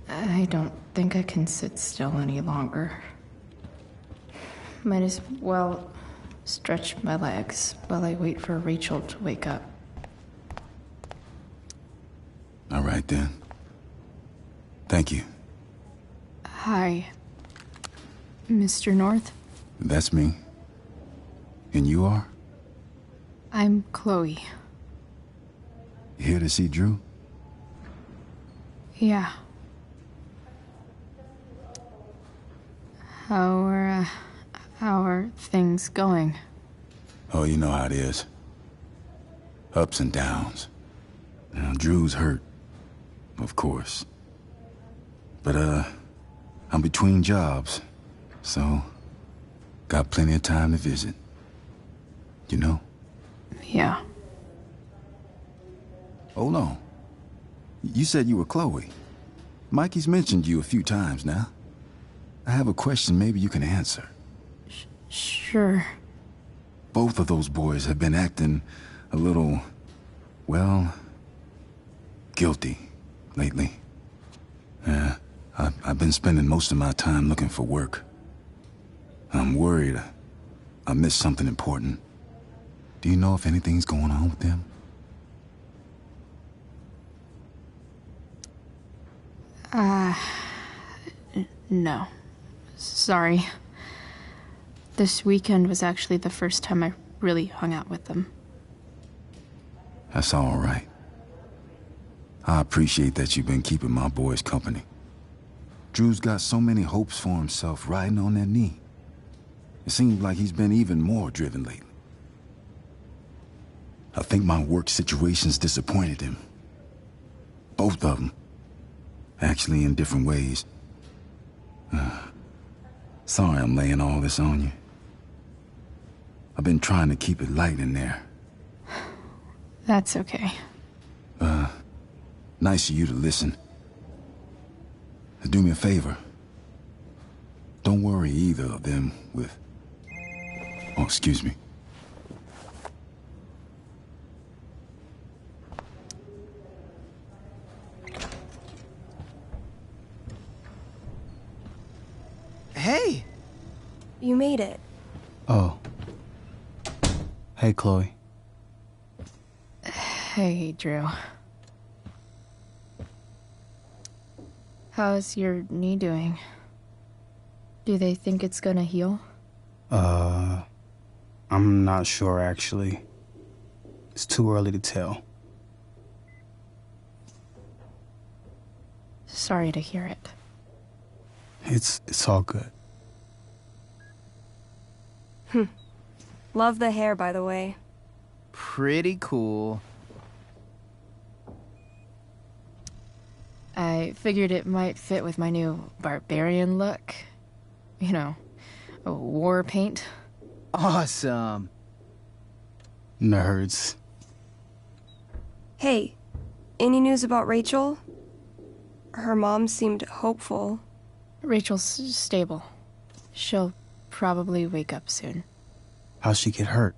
I don't think I can sit still any longer. Might as well stretch my legs while I wait for Rachel to wake up. All right, then. Thank you. Hi, Mr. North. That's me. And you are? I'm Chloe. Here to see Drew? Yeah. How are things going? Oh, you know how it is. Ups and downs. Now, Drew's hurt, of course. But, I'm between jobs, so got plenty of time to visit. You know? Yeah. Hold on. You said you were Chloe. Mikey's mentioned you a few times now. I have a question maybe you can answer. Sure. Both of those boys have been acting a little, well, guilty lately. Yeah, I've been spending most of my time looking for work. I'm worried I missed something important. Do you know if anything's going on with them? No. Sorry. This weekend was actually the first time I really hung out with them. That's all right. I appreciate that you've been keeping my boys company. Drew's got so many hopes for himself riding on that knee. It seems like he's been even more driven lately. I think my work situation's disappointed him. Both of them. Actually, in different ways. Sorry I'm laying all this on you. I've been trying to keep it light in there. That's okay. Nice of you to listen. Do me a favor. Don't worry either of them with... Oh, excuse me. Hey! You made it. Oh. Hey, Chloe. Hey, Drew. How's your knee doing? Do they think it's gonna heal? I'm not sure, actually. It's too early to tell. Sorry to hear it. It's all good. Love the hair, by the way. Pretty cool. I figured it might fit with my new barbarian look. You know, war paint. Awesome. Nerds. Hey, any news about Rachel? Her mom seemed hopeful. Rachel's stable. She'll probably wake up soon. How'd she get hurt?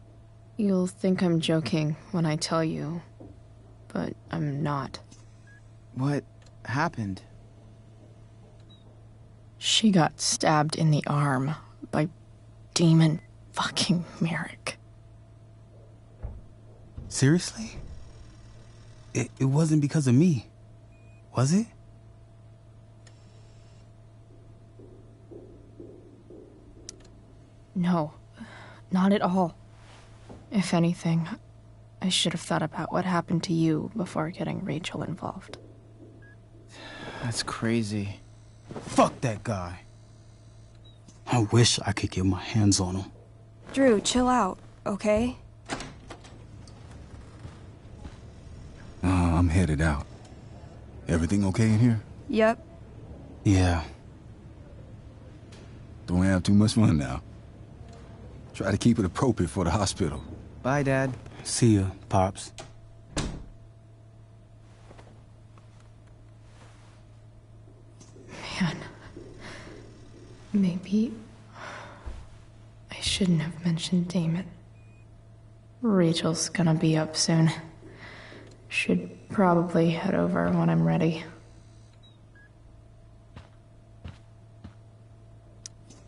You'll think I'm joking when I tell you, but I'm not. What happened? She got stabbed in the arm by Demon fucking Merrick. Seriously? It wasn't because of me, was it? No, not at all. If anything, I should have thought about what happened to you before getting Rachel involved. That's crazy. Fuck that guy. I wish I could get my hands on him. Drew, chill out, okay? I'm headed out. Everything okay in here? Yep. Yeah. Don't have too much fun now. Try to keep it appropriate for the hospital. Bye, Dad. See ya, Pops. Man, maybe I shouldn't have mentioned Damon. Rachel's gonna be up soon. Should probably head over when I'm ready.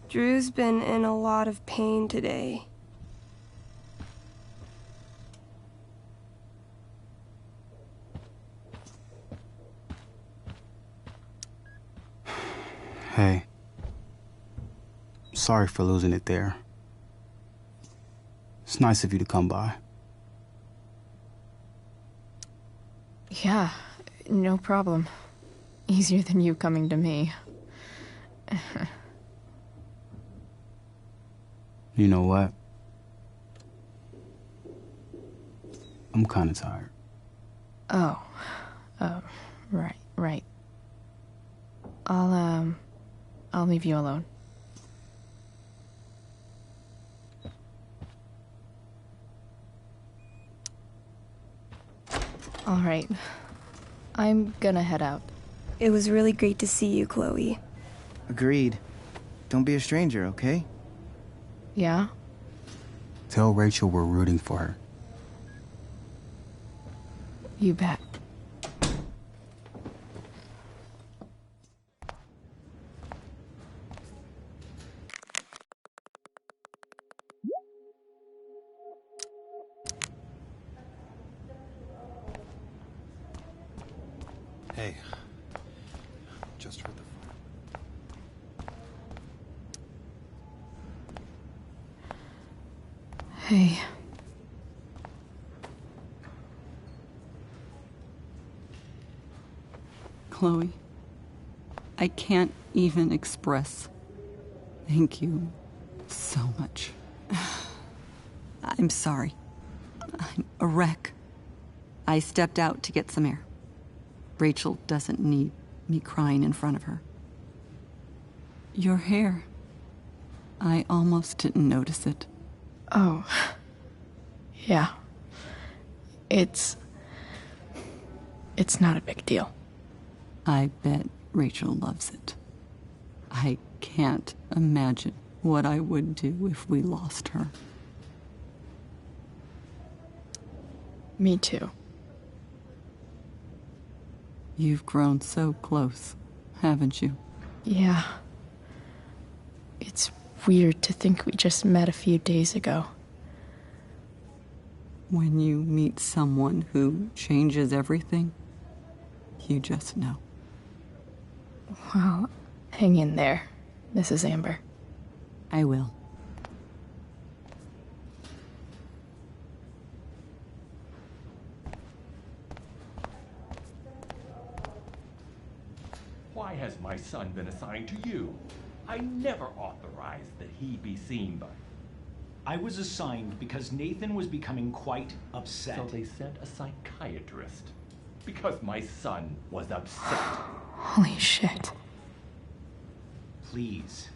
Drew's been in a lot of pain today. Hey. Sorry for losing it there. It's nice of you to come by. Yeah, no problem. Easier than you coming to me. You know what? I'm kinda tired. Oh, right. I'll leave you alone. All right. I'm gonna head out. It was really great to see you, Chloe. Agreed. Don't be a stranger, okay? Yeah? Tell Rachel we're rooting for her. You bet. Hey, just heard the Hey. Chloe, I can't even express thank you so much. I'm sorry. I'm a wreck. I stepped out to get some air. Rachel doesn't need me crying in front of her. Your hair. I almost didn't notice it. Oh. Yeah. It's not a big deal. I bet Rachel loves it. I can't imagine what I would do if we lost her. Me too. You've grown so close, haven't you? Yeah. It's weird to think we just met a few days ago. When you meet someone who changes everything, you just know. Well, hang in there, Mrs. Amber. I will. Why has my son been assigned to you? I never authorized that he be seen by... I was assigned because Nathan was becoming quite upset. So they sent a psychiatrist. Because my son was upset. Holy shit. Please,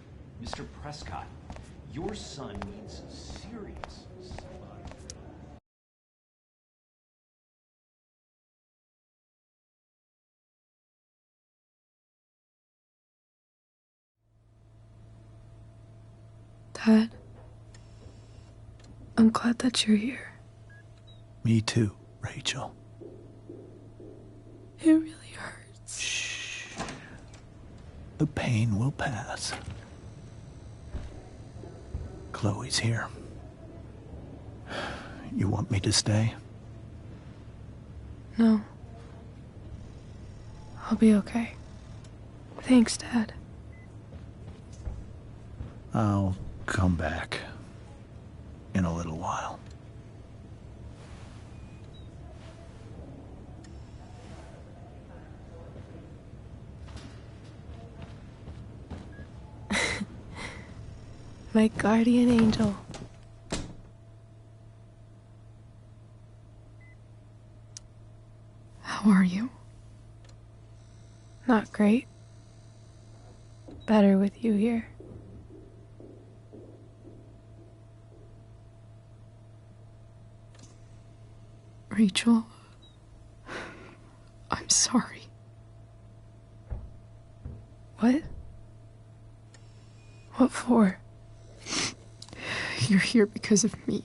Mr. Prescott, your son needs serious somebody. Dad, I'm glad that you're here. Me too, Rachel. It really hurts. Shh. The pain will pass. Chloe's here. You want me to stay? No. I'll be okay. Thanks, Dad. I'll come back in a little while. My guardian angel. How are you? Not great. Better with you here. Rachel, I'm sorry. What? What for? You're here because of me.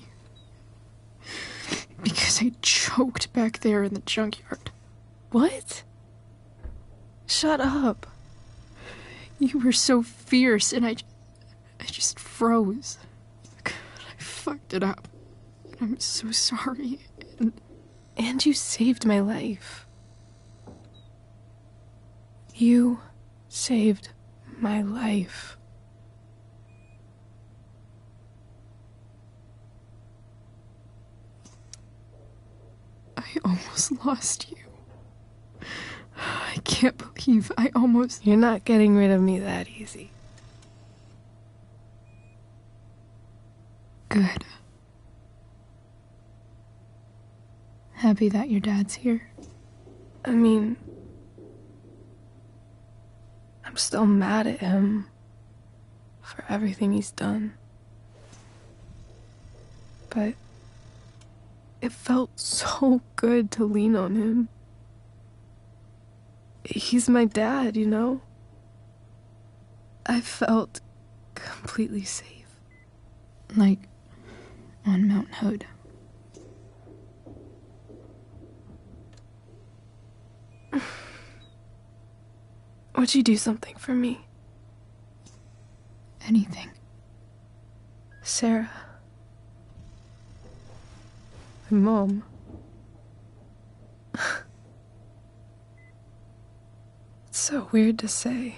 Because I choked back there in the junkyard. What? Shut up. You were so fierce and I just froze. God, I fucked it up. I'm so sorry. And you saved my life. You saved my life. I almost lost you. I can't believe I almost... You're not getting rid of me that easy. Good. Happy that your dad's here. I mean, I'm still mad at him for everything he's done. But it felt so good to lean on him. He's my dad, you know? I felt completely safe. Like on Mount Hood. Would you do something for me? Anything. Sarah. My mom. It's so weird to say.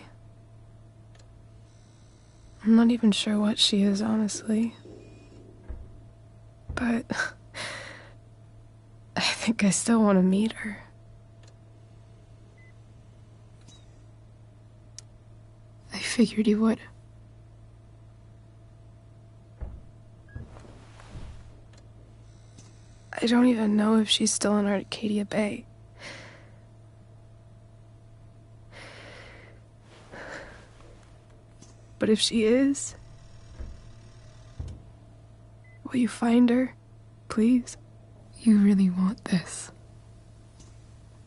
I'm not even sure what she is, honestly. but I think I still want to meet her. I figured you would. I don't even know if she's still in Arcadia Bay. But if she is, will you find her, please? You really want this,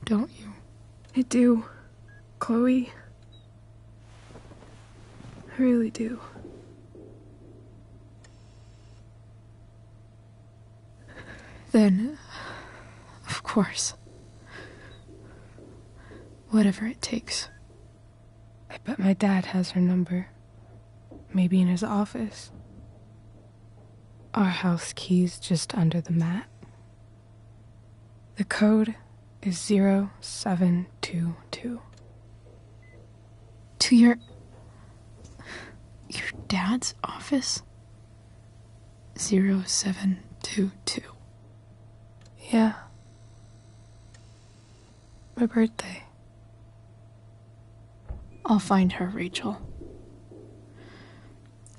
don't you? I do, Chloe. I really do. Then, of course, whatever it takes. I bet my dad has her number. Maybe in his office. Our house key's just under the mat. The code is 0722. To your dad's office? 0722. Yeah. My birthday. I'll find her, Rachel.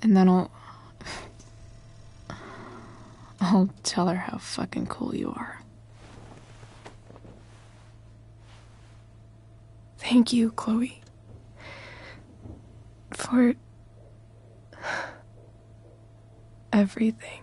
And then I'll tell her how fucking cool you are. Thank you, Chloe. For everything.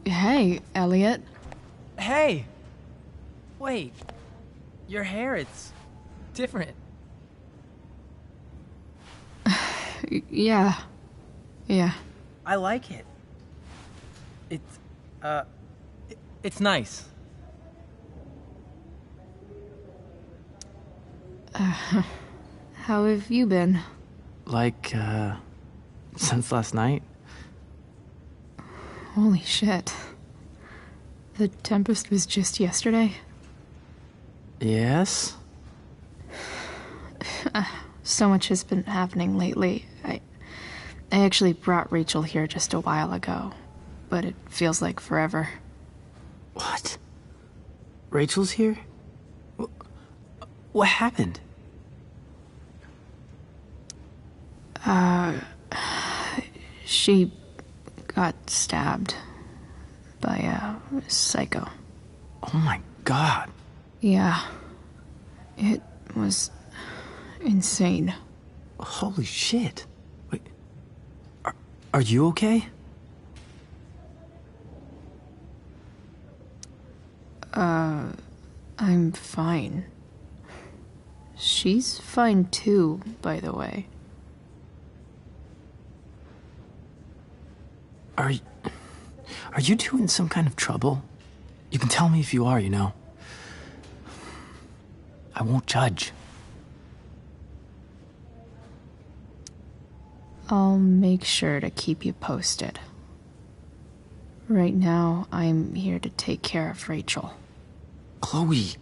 Hey, Elliot. Hey! Wait. Your hair, it's different. Yeah. I like it. It's nice. How have you been? Like, since last night? Holy shit. The Tempest was just yesterday? Yes? So much has been happening lately. I actually brought Rachel here just a while ago, but it feels like forever. What? Rachel's here? What happened? She got stabbed by a psycho. Oh my god. Yeah. It was insane. Holy shit. Wait. Are you okay? I'm fine. She's fine too, by the way. Are you two in some kind of trouble? You can tell me if you are, you know. I won't judge. I'll make sure to keep you posted. Right now, I'm here to take care of Rachel. Chloe.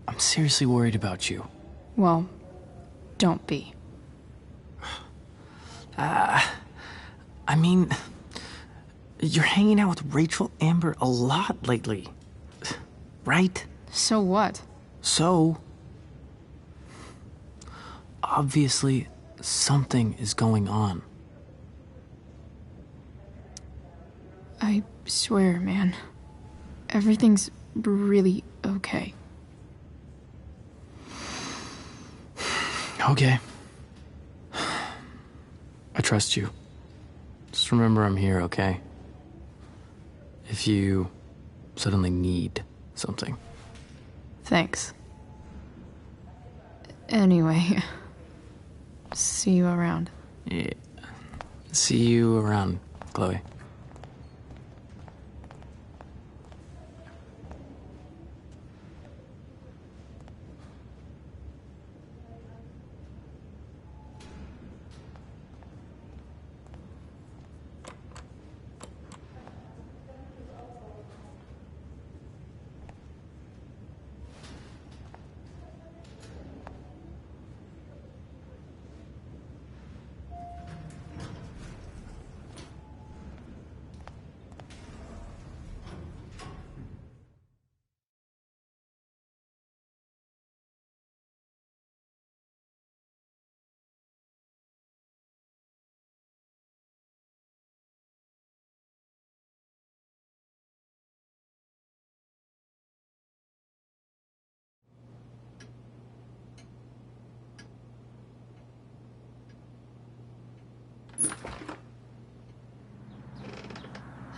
I'm seriously worried about you. Well, don't be. I mean, you're hanging out with Rachel Amber a lot lately, right? So what? So, obviously, something is going on. I swear, man. Everything's really okay. Okay. I trust you. Just remember I'm here, okay? If you suddenly need something. Thanks. Anyway, see you around. Yeah. See you around, Chloe.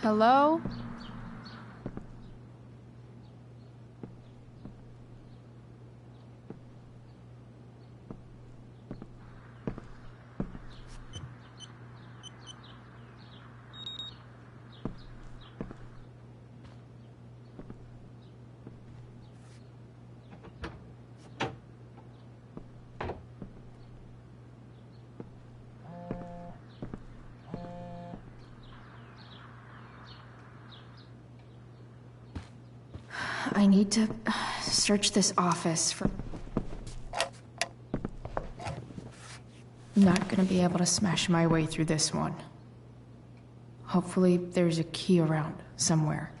Hello? I need to search this office for... Not gonna be able to smash my way through this one. Hopefully there's a key around somewhere.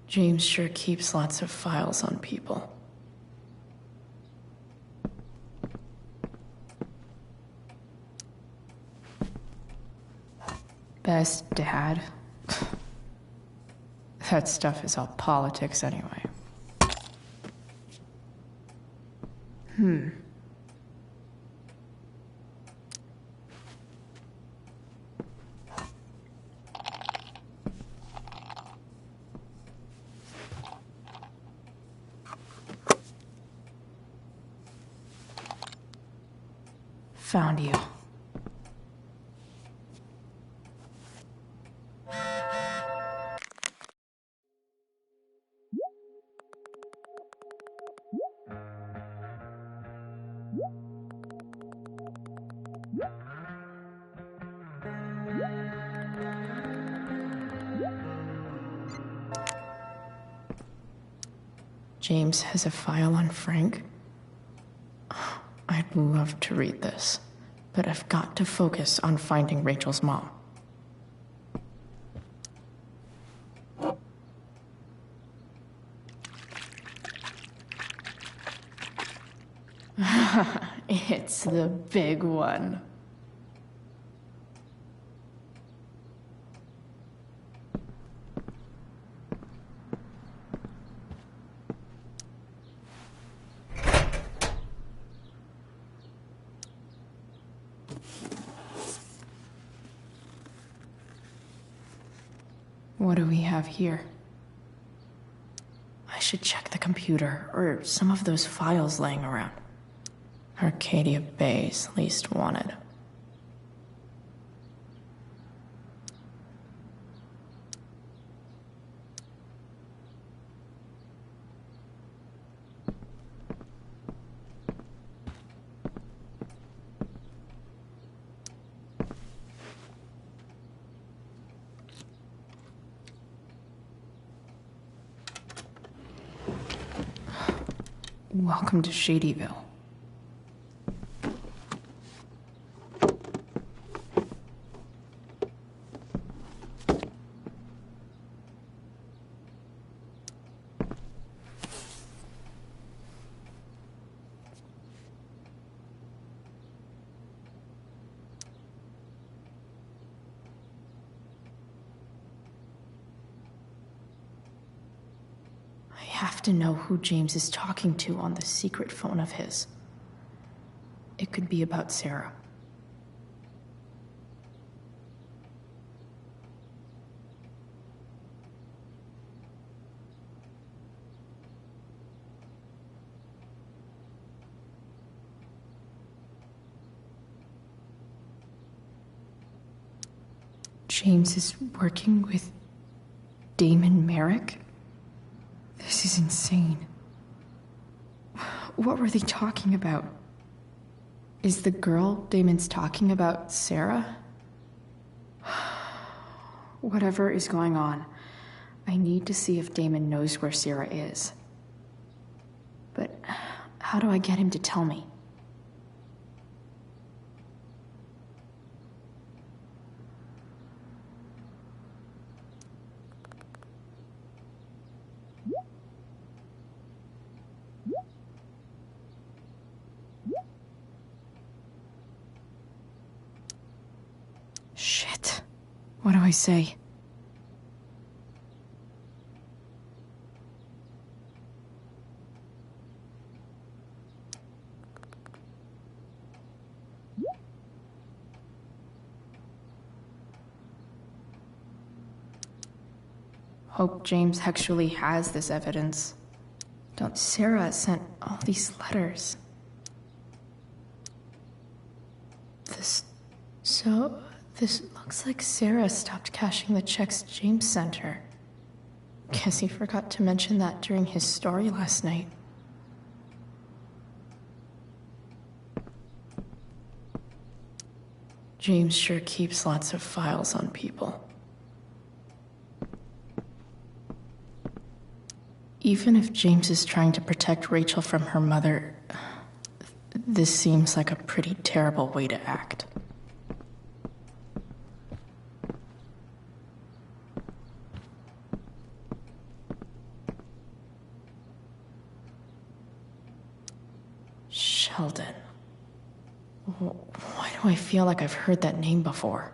James sure keeps lots of files on people. Best dad? That stuff is all politics anyway. Found you. James has a file on Frank. I'd love to read this, but I've got to focus on finding Rachel's mom. It's the big one. What do we have here? I should check the computer or some of those files laying around. Arcadia Bay's least wanted. Welcome to Shadyville. have to know who James is talking to on the secret phone of his. It could be about Sarah. James is working with Damon Merrick? This is insane. What were they talking about? Is the girl Damon's talking about Sarah? Whatever is going on, I need to see if Damon knows where Sarah is. But how do I get him to tell me? Shit. What do I say? Hope James actually has this evidence. Sarah sent all these letters. This looks like Sarah stopped cashing the checks James sent her. Guess he forgot to mention that during his story last night. James sure keeps lots of files on people. Even if James is trying to protect Rachel from her mother, this seems like a pretty terrible way to act. Sheldon. Why do I feel like I've heard that name before?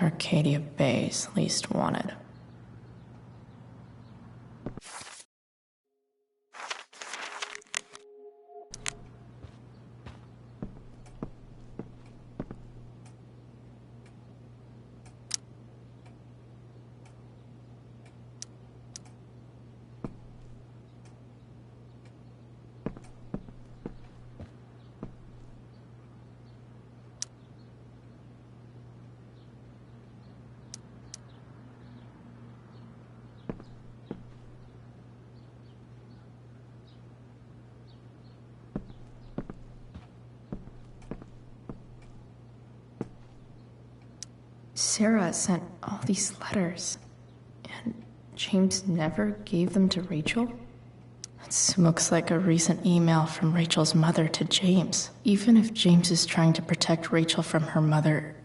Arcadia Bay's least wanted. Sarah sent all these letters, and James never gave them to Rachel? This looks like a recent email from Rachel's mother to James. Even if James is trying to protect Rachel from her mother,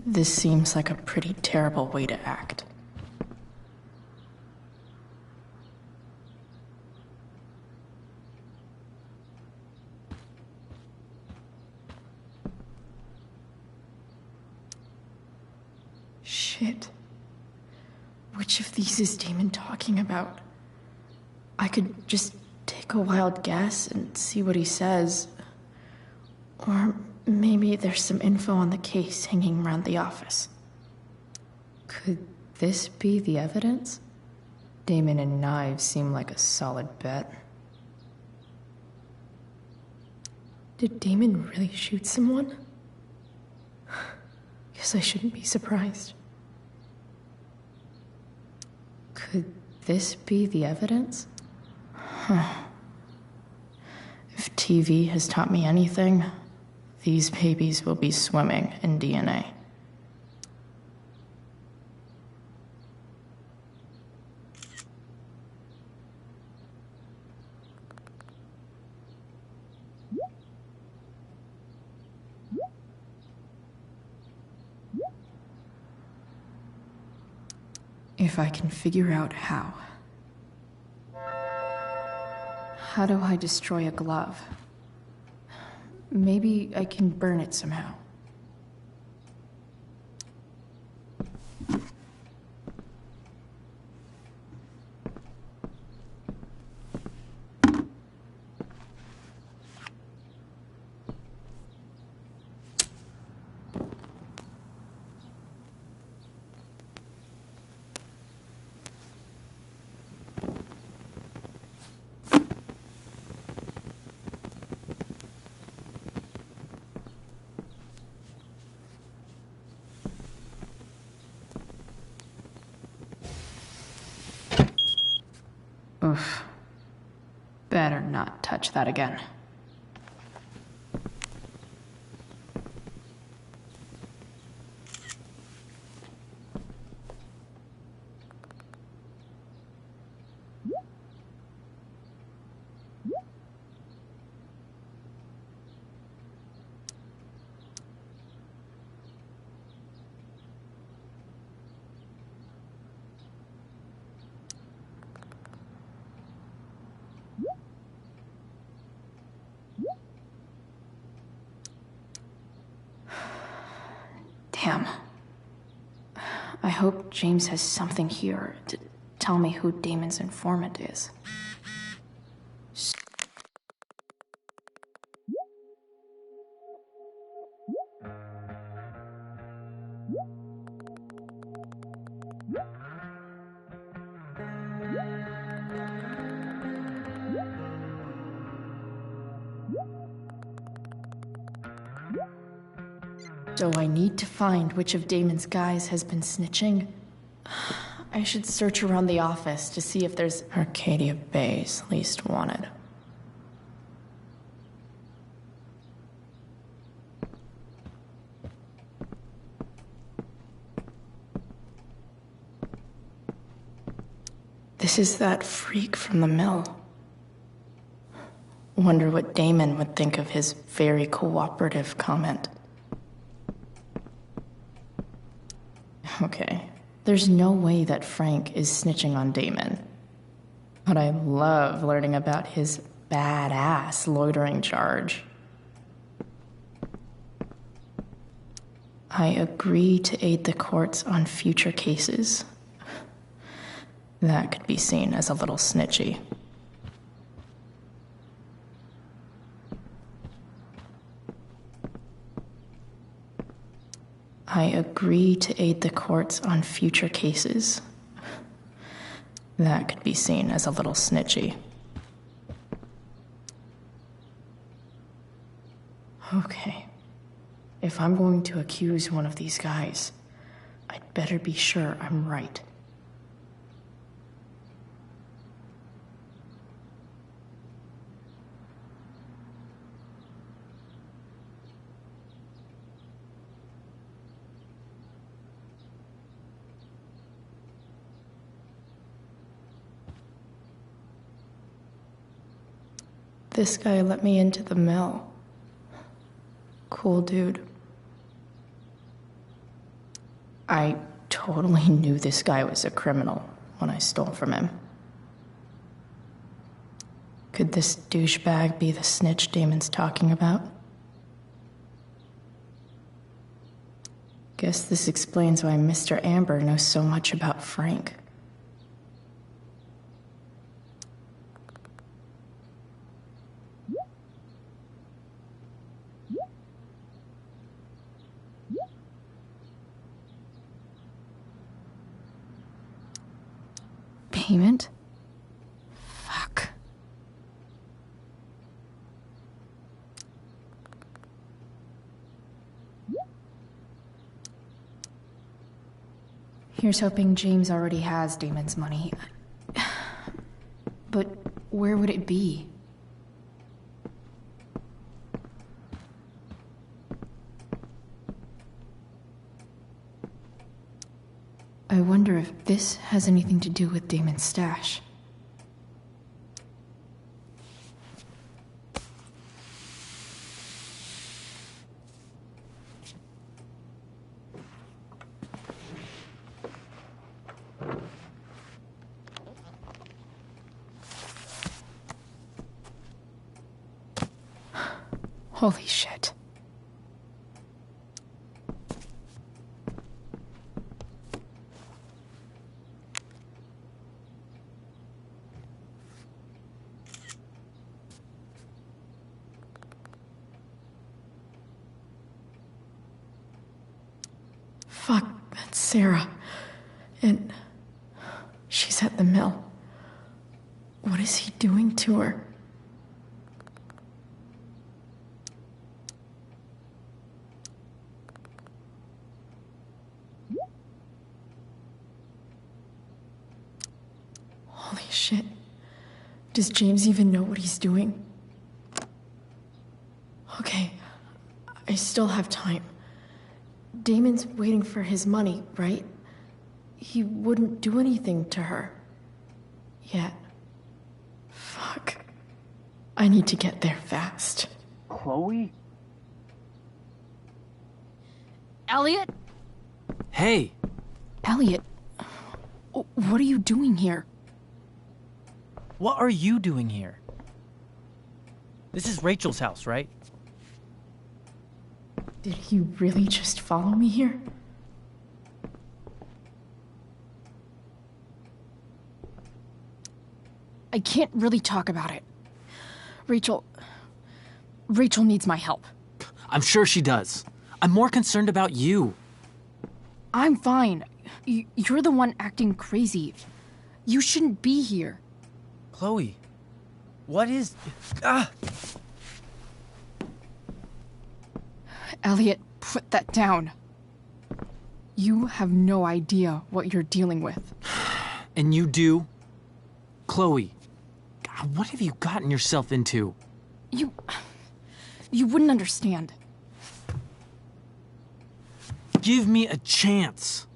this seems like a pretty terrible way to act. Shit. Which of these is Damon talking about? I could just take a wild guess and see what he says. Or maybe there's some info on the case hanging around the office. Could this be the evidence? Damon and knives seem like a solid bet. Did Damon really shoot someone? Guess I shouldn't be surprised. Could this be the evidence? Huh. If TV has taught me anything, these babies will be swimming in DNA. If I can figure out how. How do I destroy a glove? Maybe I can burn it somehow. Oof. Better not touch that again. Damn. I hope James has something here to tell me who Damon's informant is. So I need to find which of Damon's guys has been snitching. I should search around the office to see if there's Arcadia Bay's least wanted. This is that freak from the mill. Wonder what Damon would think of his very cooperative comment. Okay, there's no way that Frank is snitching on Damon. But I love learning about his badass loitering charge. I agree to aid the courts on future cases. That could be seen as a little snitchy. I agree to aid the courts on future cases. That could be seen as a little snitchy. Okay. If I'm going to accuse one of these guys, I'd better be sure I'm right. This guy let me into the mill. Cool dude. I totally knew this guy was a criminal when I stole from him. Could this douchebag be the snitch Damon's talking about? Guess this explains why Mr. Amber knows so much about Frank. Payment? Fuck. Here's hoping James already has Damon's money. But where would it be? I wonder if this has anything to do with Damon's stash. Holy shit. Fuck, that's Sarah. And she's at the mill. What is he doing to her? Holy shit. Does James even know what he's doing? Okay, I still have time. Damon's waiting for his money, right? He wouldn't do anything to her. Yet. Fuck. I need to get there fast. Chloe? Elliot? Hey! Elliot, what are you doing here? What are you doing here? This is Rachel's house, right? Did he really just follow me here? I can't really talk about it. Rachel needs my help. I'm sure she does. I'm more concerned about you. I'm fine. You're the one acting crazy. You shouldn't be here. Chloe, what is... Ah! Elliot, put that down. You have no idea what you're dealing with. And you do? Chloe, God, what have you gotten yourself into? You wouldn't understand. Give me a chance.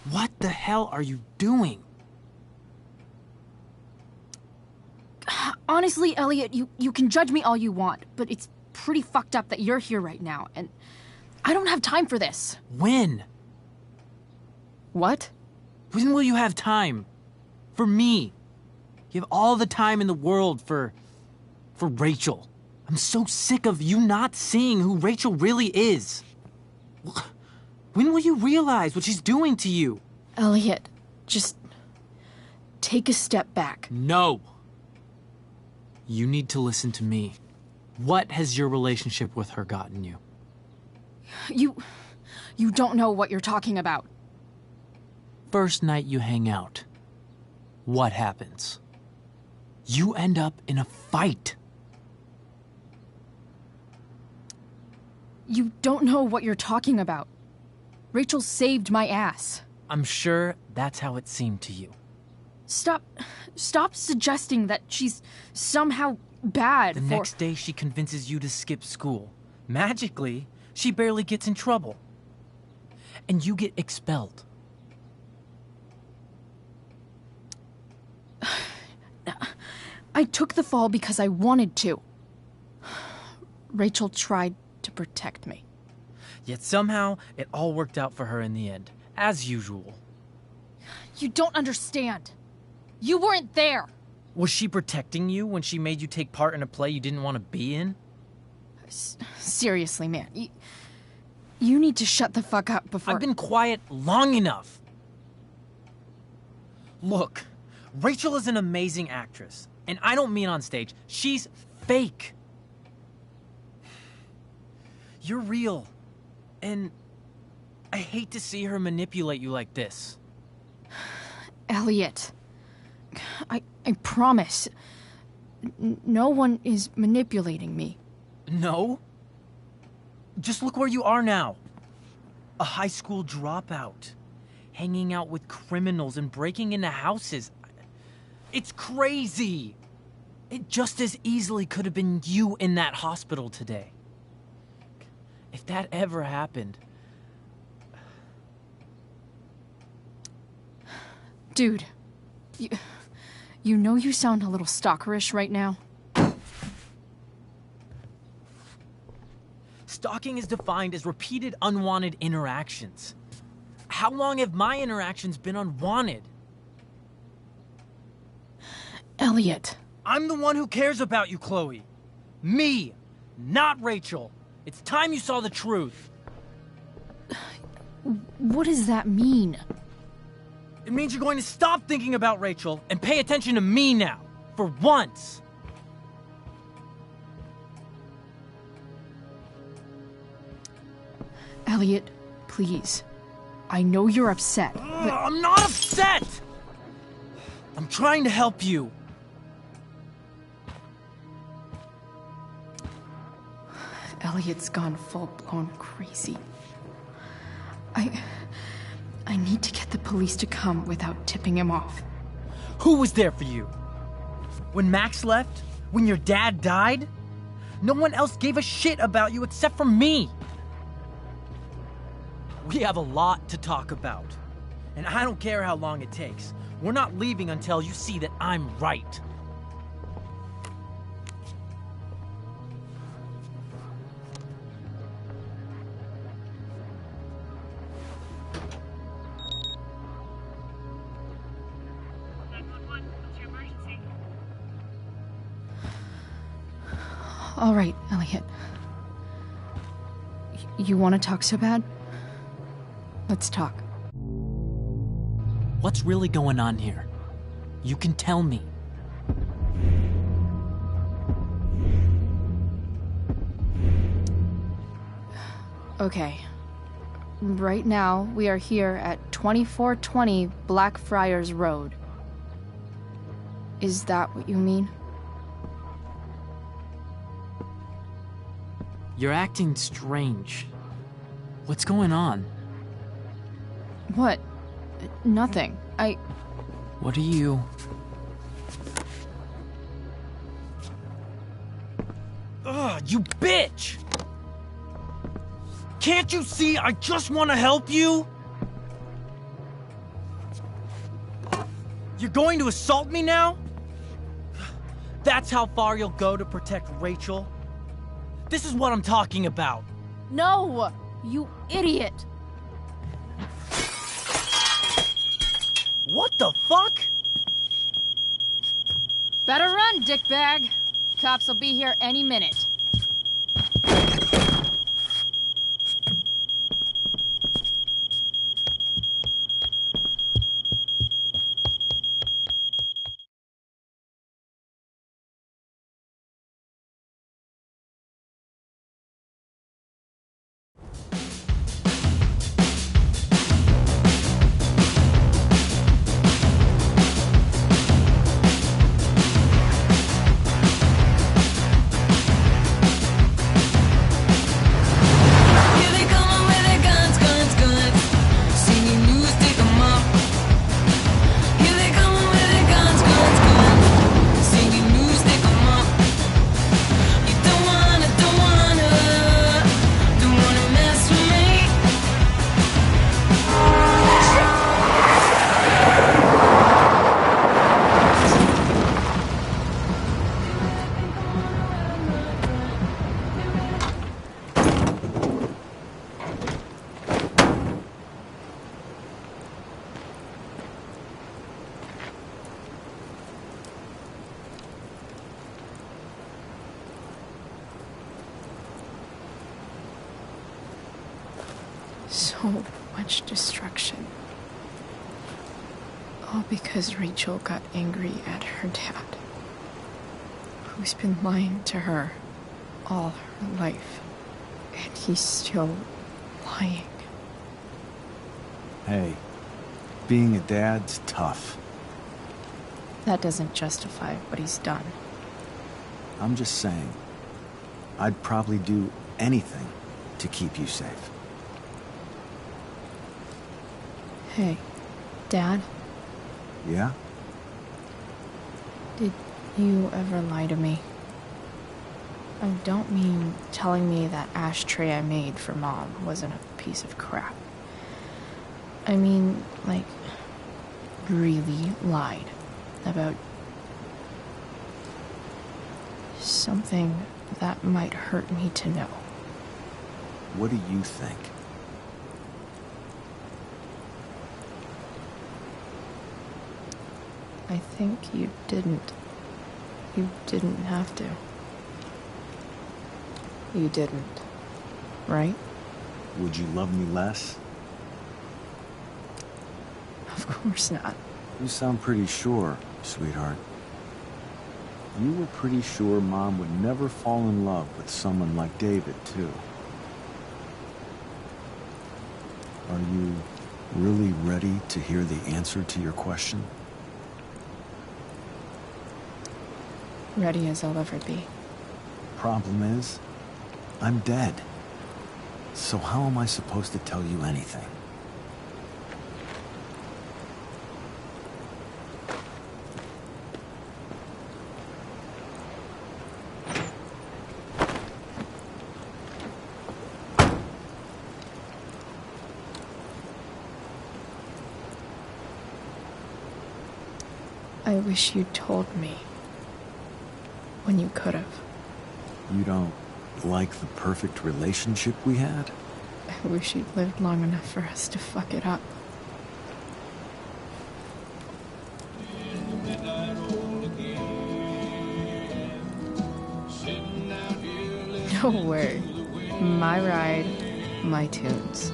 What the hell are you doing? Honestly, Elliot, you can judge me all you want, but it's pretty fucked up that you're here right now, and I don't have time for this. When? What? When will you have time? For me. You have all the time in the world for Rachel. I'm so sick of you not seeing who Rachel really is. When will you realize what she's doing to you? Elliot, just take a step back. No. You need to listen to me. What has your relationship with her gotten you? You don't know what you're talking about. First night you hang out, what happens? You end up in a fight. You don't know what you're talking about. Rachel saved my ass. I'm sure that's how it seemed to you. Stop suggesting that she's somehow bad. The next day she convinces you to skip school. Magically, she barely gets in trouble. And you get expelled. I took the fall because I wanted to. Rachel tried to protect me. Yet somehow, it all worked out for her in the end, as usual. You don't understand. You weren't there. Was she protecting you when she made you take part in a play you didn't want to be in? Seriously, man. You need to shut the fuck up before... I've been quiet long enough. Look, Rachel is an amazing actress. And I don't mean on stage. She's fake. You're real. And I hate to see her manipulate you like this. Elliot, I promise. No one is manipulating me. No? Just look where you are now. A high school dropout. Hanging out with criminals and breaking into houses. It's crazy. It just as easily could have been you in that hospital today. If that ever happened... Dude, you know you sound a little stalkerish right now? Stalking is defined as repeated unwanted interactions. How long have my interactions been unwanted? Elliot. I'm the one who cares about you, Chloe. Me. not Rachel. It's time you saw the truth. What does that mean? It means you're going to stop thinking about Rachel and pay attention to me now, for once. Elliot, please. I know you're upset, but... I'm not upset! I'm trying to help you. Elliot's gone full-blown crazy. I need to get the police to come without tipping him off. Who was there for you? When Max left? When your dad died? No one else gave a shit about you except for me. We have a lot to talk about. And I don't care how long it takes. We're not leaving until you see that I'm right. All right, Elliot. You want to talk so bad? Let's talk. What's really going on here? You can tell me. Okay. Right now, we are here at 2420 Blackfriars Road. Is that what you mean? You're acting strange. What's going on? What? Nothing. What are you... Ugh, you bitch! Can't you see I just want to help you? You're going to assault me now? That's how far you'll go to protect Rachel? This is what I'm talking about. No! You idiot! What the fuck? Better run, dickbag. Cops will be here any minute. So much destruction. All because Rachel got angry at her dad, who's been lying to her all her life, and he's still lying. Hey, being a dad's tough. That doesn't justify what he's done. I'm just saying, I'd probably do anything to keep you safe. Hey, Dad? Yeah? Did you ever lie to me? I don't mean telling me that ashtray I made for Mom wasn't a piece of crap. I mean, like, really lied about something that might hurt me to know. What do you think? I think you didn't. You didn't have to. You didn't, right? Would you love me less? Of course not. You sound pretty sure, sweetheart. You were pretty sure Mom would never fall in love with someone like David, too. Are you really ready to hear the answer to your question? Ready as I'll ever be. Problem is, I'm dead. So how am I supposed to tell you anything? I wish you'd told me. When you could have. You don't like the perfect relationship we had? I wish you'd lived long enough for us to fuck it up. No way. My ride, my tunes.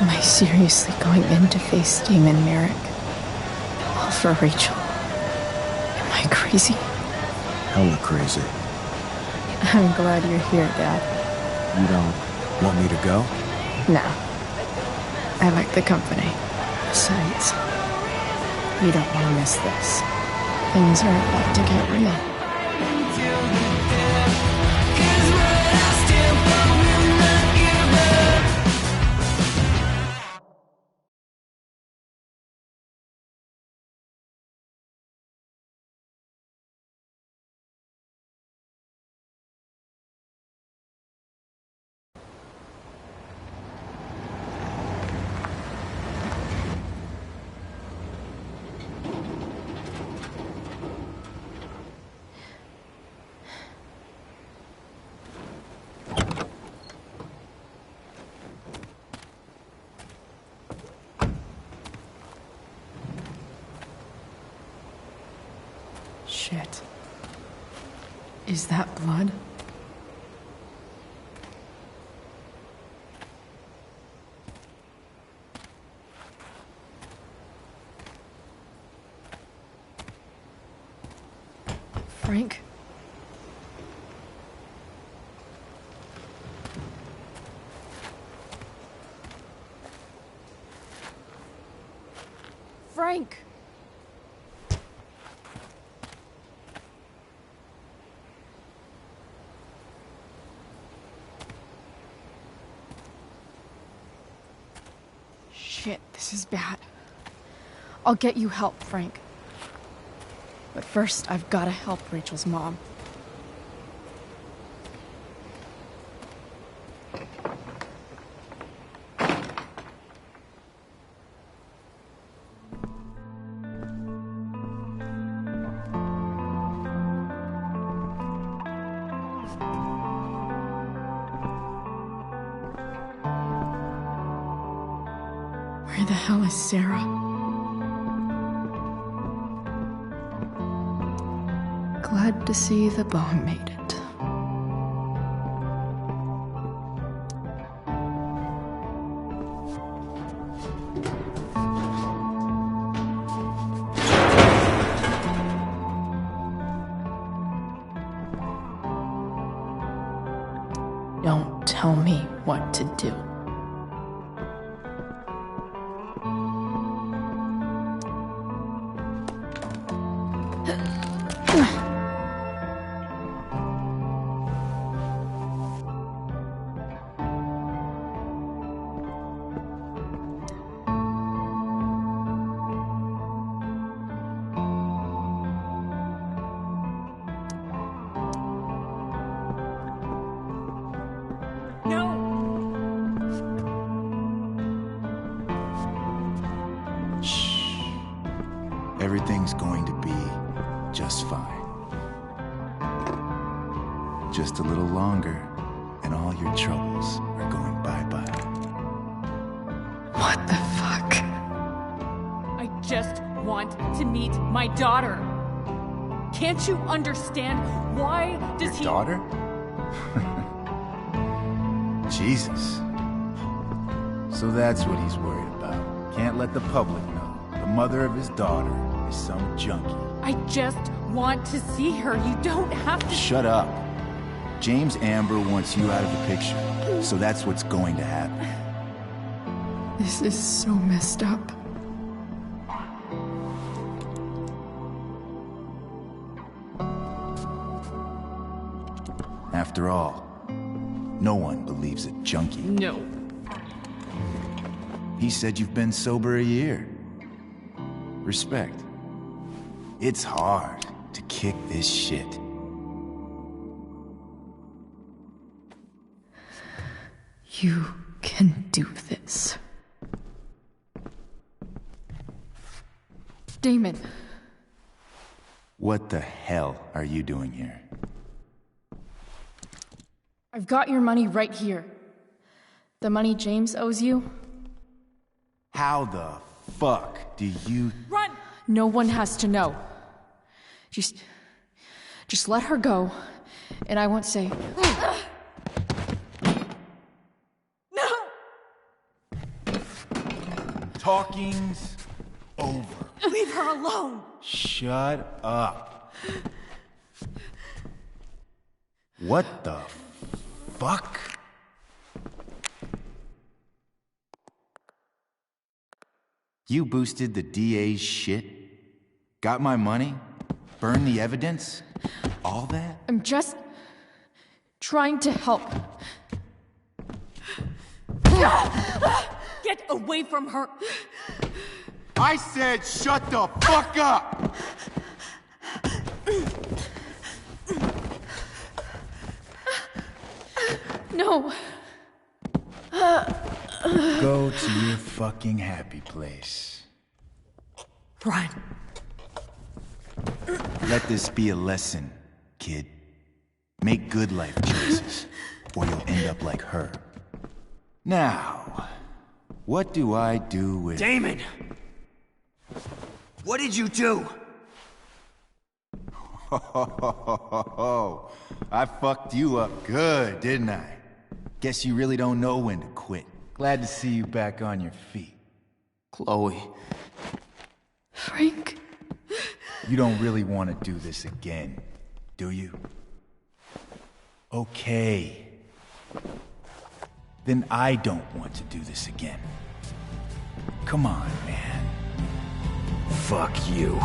Am I seriously going in to face Damon Merrick? All for Rachel? Am I crazy? Hella crazy. I'm glad you're here, Dad. You don't want me to go? No. I like the company. Besides, you don't want to miss this. Things are about to get real. Shit. Is that blood? Frank? Frank! Shit, this is bad. I'll get you help, Frank. But first, I've gotta help Rachel's mom. Where the hell is Sarah? Glad to see the bone made it. Don't tell me what to do. Everything's going to be just fine. Just a little longer, and all your troubles are going bye-bye. What the fuck? I just want to meet my daughter. Can't you understand? Why does he... Daughter? Jesus. So that's what he's worried about. Can't let the public know. The mother of his daughter is some junkie. I just want to see her. You don't have to... Shut up. James Amber wants you out of the picture, so that's what's going to happen. This is so messed up. After all, no one believes a junkie. No. He said you've been sober a year. Respect. It's hard to kick this shit. You can do this. Damon. What the hell are you doing here? I've got your money right here. The money James owes you. How the fuck do you... Run! No one has to know. Just let her go, and I won't say... No! Talking's over. Leave her alone! Shut up. What the fuck? You boosted the DA's shit? Got my money? Burned the evidence? All that? I'm just trying to help. Get away from her! I said shut the fuck up! No. Go to your fucking happy place. Run. Let this be a lesson, kid. Make good life choices, or you'll end up like her. Now, what do I do with... Damon! What did you do? I fucked you up good, didn't I? Guess you really don't know when to quit. Glad to see you back on your feet. Chloe. Frank. You don't really want to do this again, do you? Okay. Then I don't want to do this again. Come on, man. Fuck you.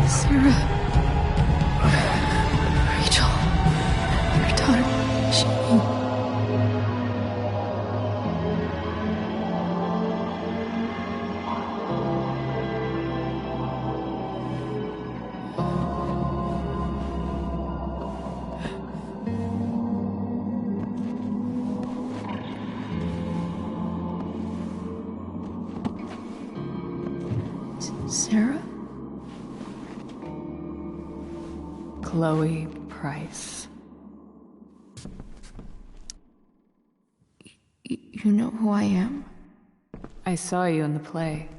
Sarah. Rachel. Your daughter, she... Sarah? Chloe Price. You know who I am? I saw you in the play.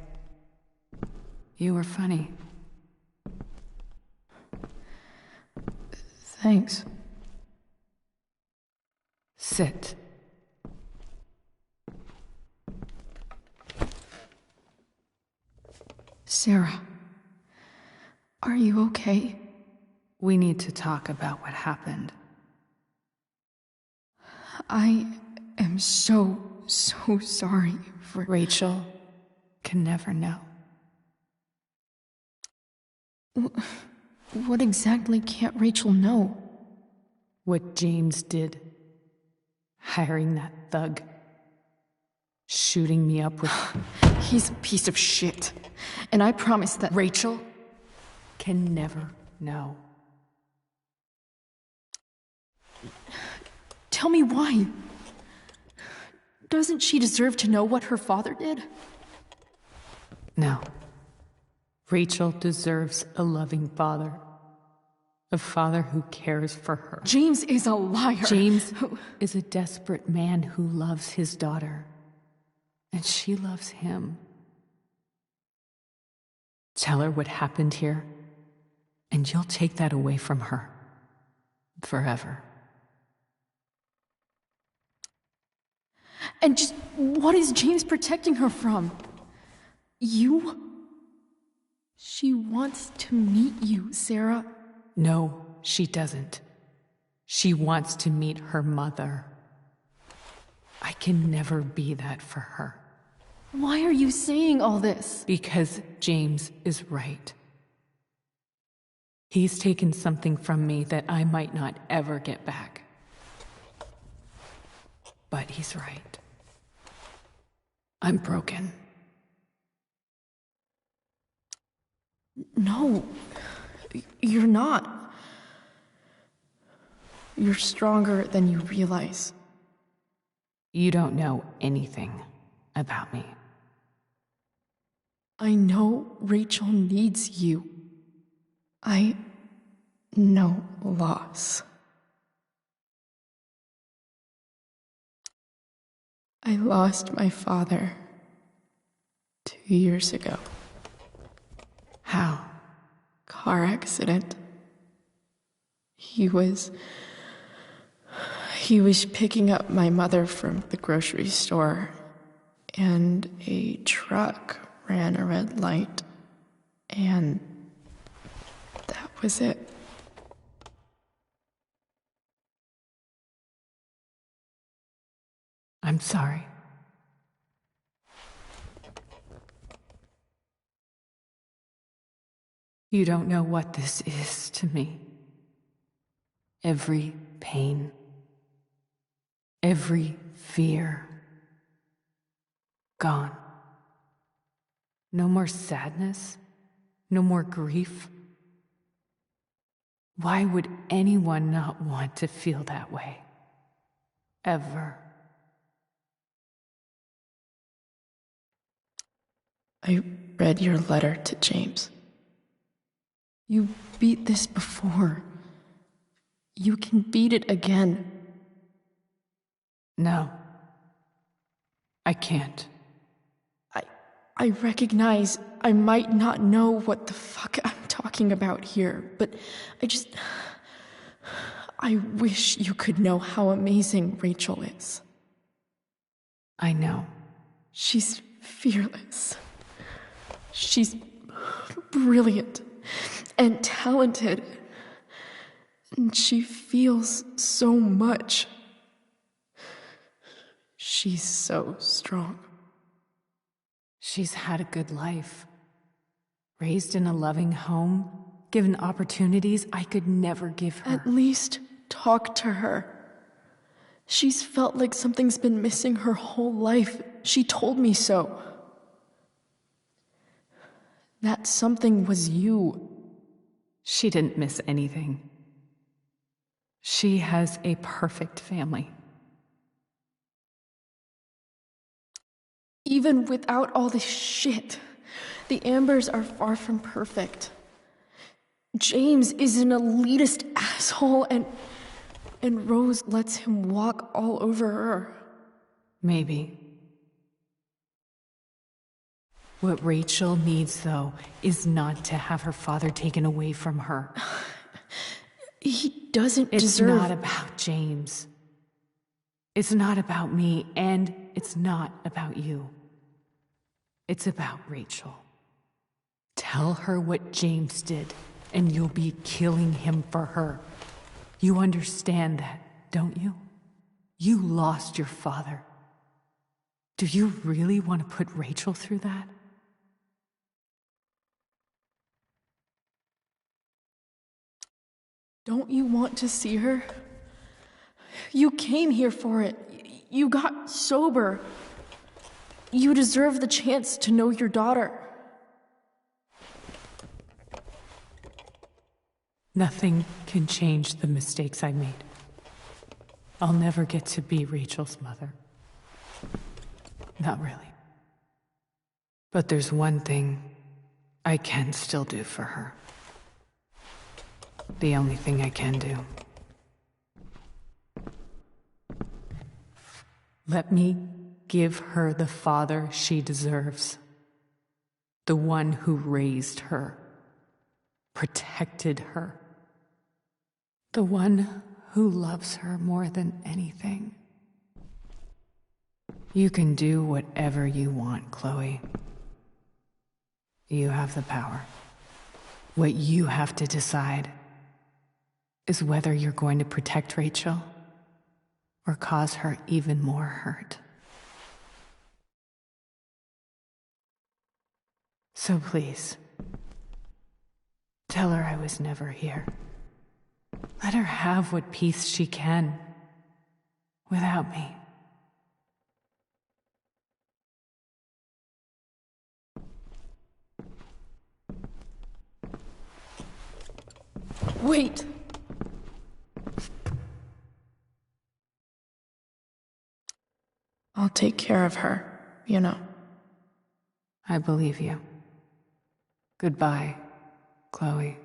You were funny. Thanks. Sit. Sarah, are you okay? We need to talk about what happened. I am so sorry for... Rachel can never know. What exactly can't Rachel know? What James did. Hiring that thug. Shooting me up with... He's a piece of shit. And I promise that... Rachel can never know. Tell me why. Doesn't she deserve to know what her father did? No. Rachel deserves a loving father. A father who cares for her. James is a liar. James is a desperate man who loves his daughter. And she loves him. Tell her what happened here, and you'll take that away from her. Forever. And just what is James protecting her from? You? She wants to meet you, Sarah. No, she doesn't. She wants to meet her mother. I can never be that for her. Why are you saying all this? Because James is right. He's taken something from me that I might not ever get back. But he's right. I'm broken. No, you're not. You're stronger than you realize. You don't know anything about me. I know Rachel needs you. I know loss. I lost my father 2 years ago. How? Car accident. He was picking up my mother from the grocery store, and a truck ran a red light, and that was it. I'm sorry. You don't know what this is to me. Every pain, every fear, gone. No more sadness, no more grief. Why would anyone not want to feel that way? Ever. I read your letter to James. You beat this before. You can beat it again. No. I can't. I recognize I might not know what the fuck I'm talking about here, but I wish you could know how amazing Rachel is. I know. She's fearless. She's brilliant and talented. And she feels so much. She's so strong. She's had a good life. Raised in a loving home, given opportunities I could never give her. At least talk to her. She's felt like something's been missing her whole life. She told me so. That something was you. She didn't miss anything. She has a perfect family. Even without all this shit, the Ambers are far from perfect. James is an elitist asshole, and Rose lets him walk all over her. Maybe. What Rachel needs, though, is not to have her father taken away from her. He doesn't deserve... It's not about James. It's not about me, and it's not about you. It's about Rachel. Tell her what James did, and you'll be killing him for her. You understand that, don't you? You lost your father. Do you really want to put Rachel through that? Don't you want to see her? You came here for it. You got sober. You deserve the chance to know your daughter. Nothing can change the mistakes I made. I'll never get to be Rachel's mother. Not really. But there's one thing I can still do for her. The only thing I can do. Let me give her the father she deserves. The one who raised her, protected her. The one who loves her more than anything. You can do whatever you want, Chloe. You have the power. What you have to decide is whether you're going to protect Rachel or cause her even more hurt. So please, tell her I was never here. Let her have what peace she can without me. Wait! I'll take care of her, you know. I believe you. Goodbye, Chloe.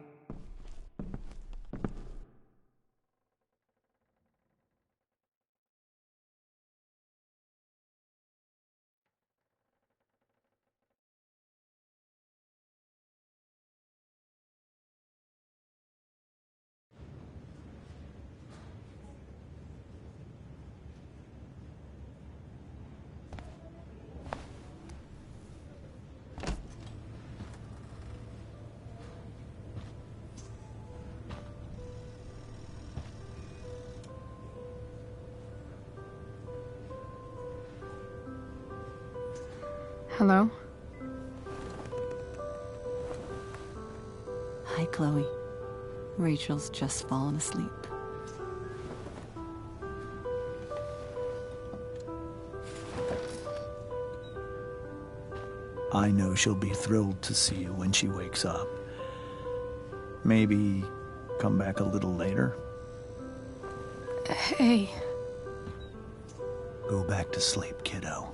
Hello? Hi, Chloe. Rachel's just fallen asleep. I know she'll be thrilled to see you when she wakes up. Maybe come back a little later? Hey. Go back to sleep, kiddo.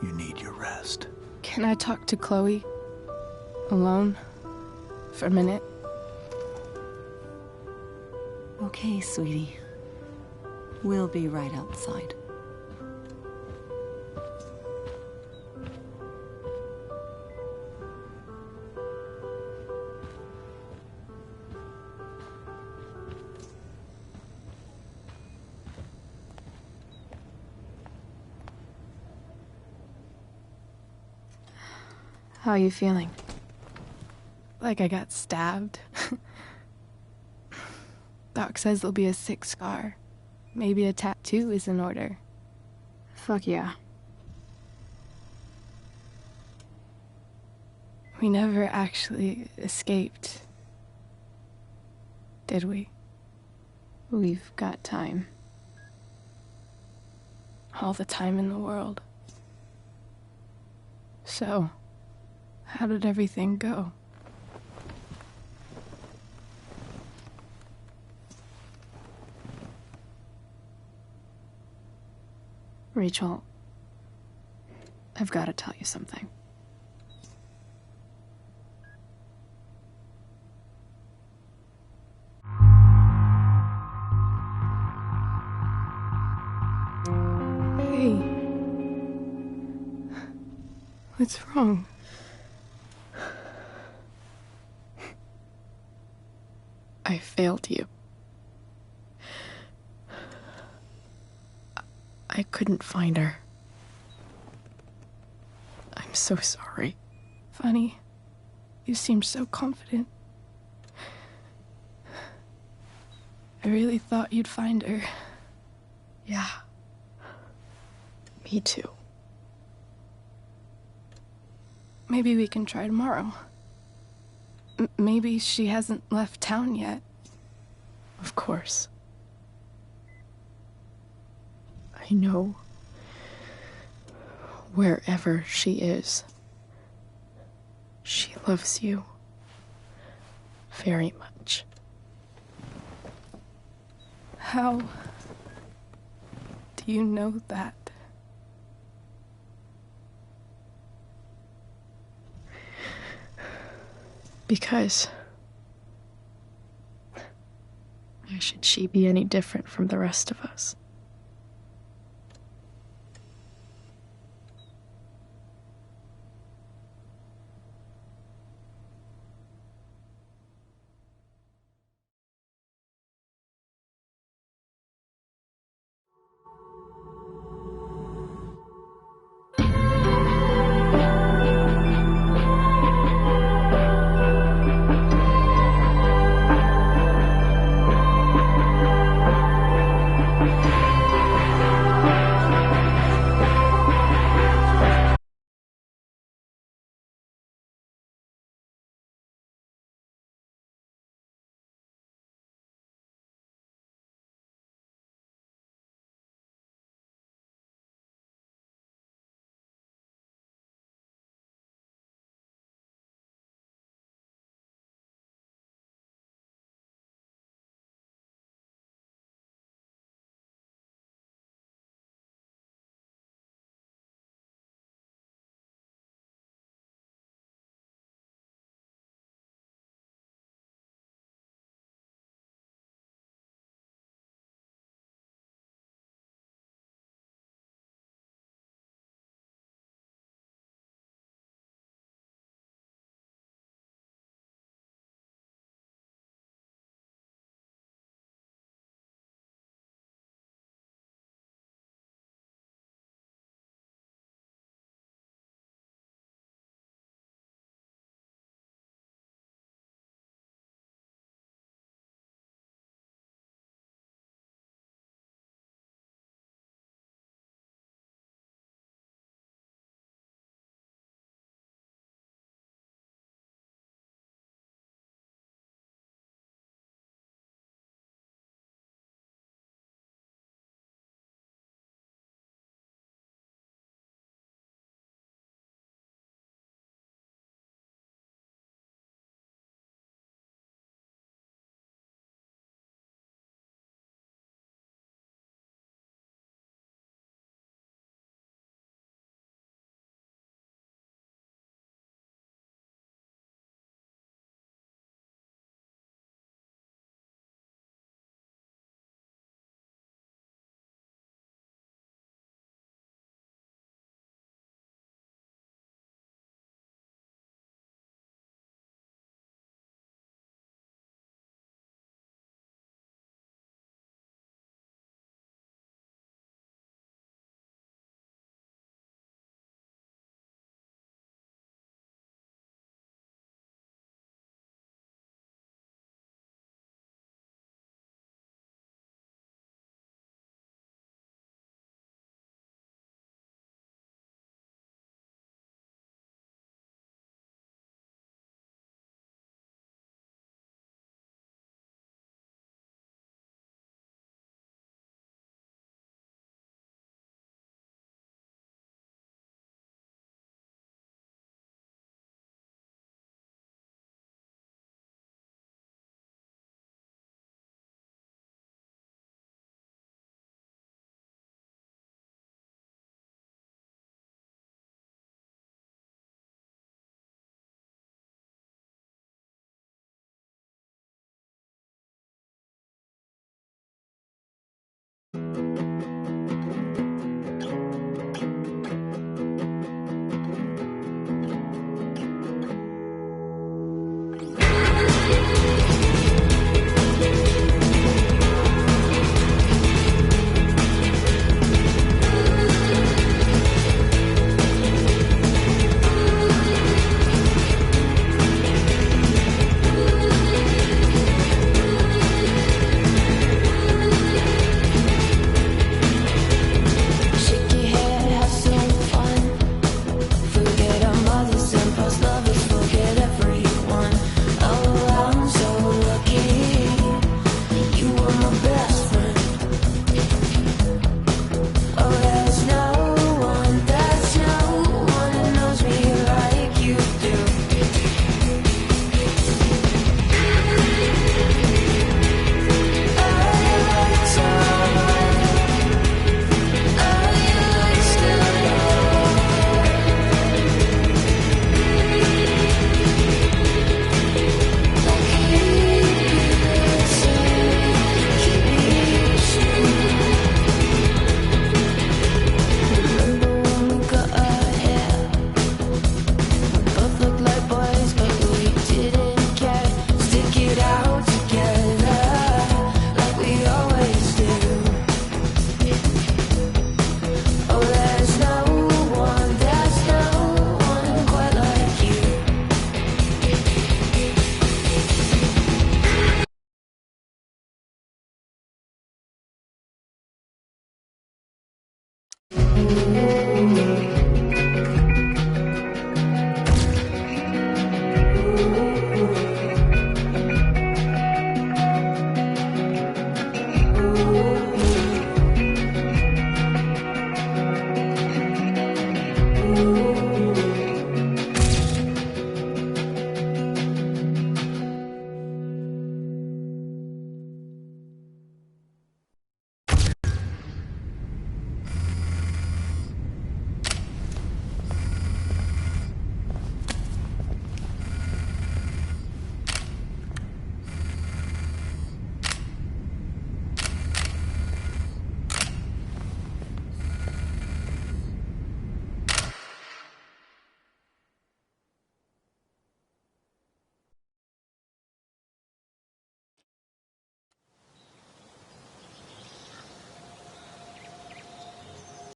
You need your rest. Can I talk to Chloe? Alone? For a minute? Okay, sweetie. We'll be right outside. How are you feeling? Like I got stabbed? Doc says there'll be a sick scar. Maybe a tattoo is in order. Fuck yeah. We never actually escaped, did we? We've got time. All the time in the world. So, how did everything go? Rachel, I've got to tell you something. Hey. What's wrong? I failed you. I couldn't find her. I'm so sorry. Funny. You seemed so confident. I really thought you'd find her. Yeah. Me too. Maybe we can try tomorrow. Maybe she hasn't left town yet. Of course. I know. Wherever she is, she loves you very much. How do you know that? Because why should she be any different from the rest of us?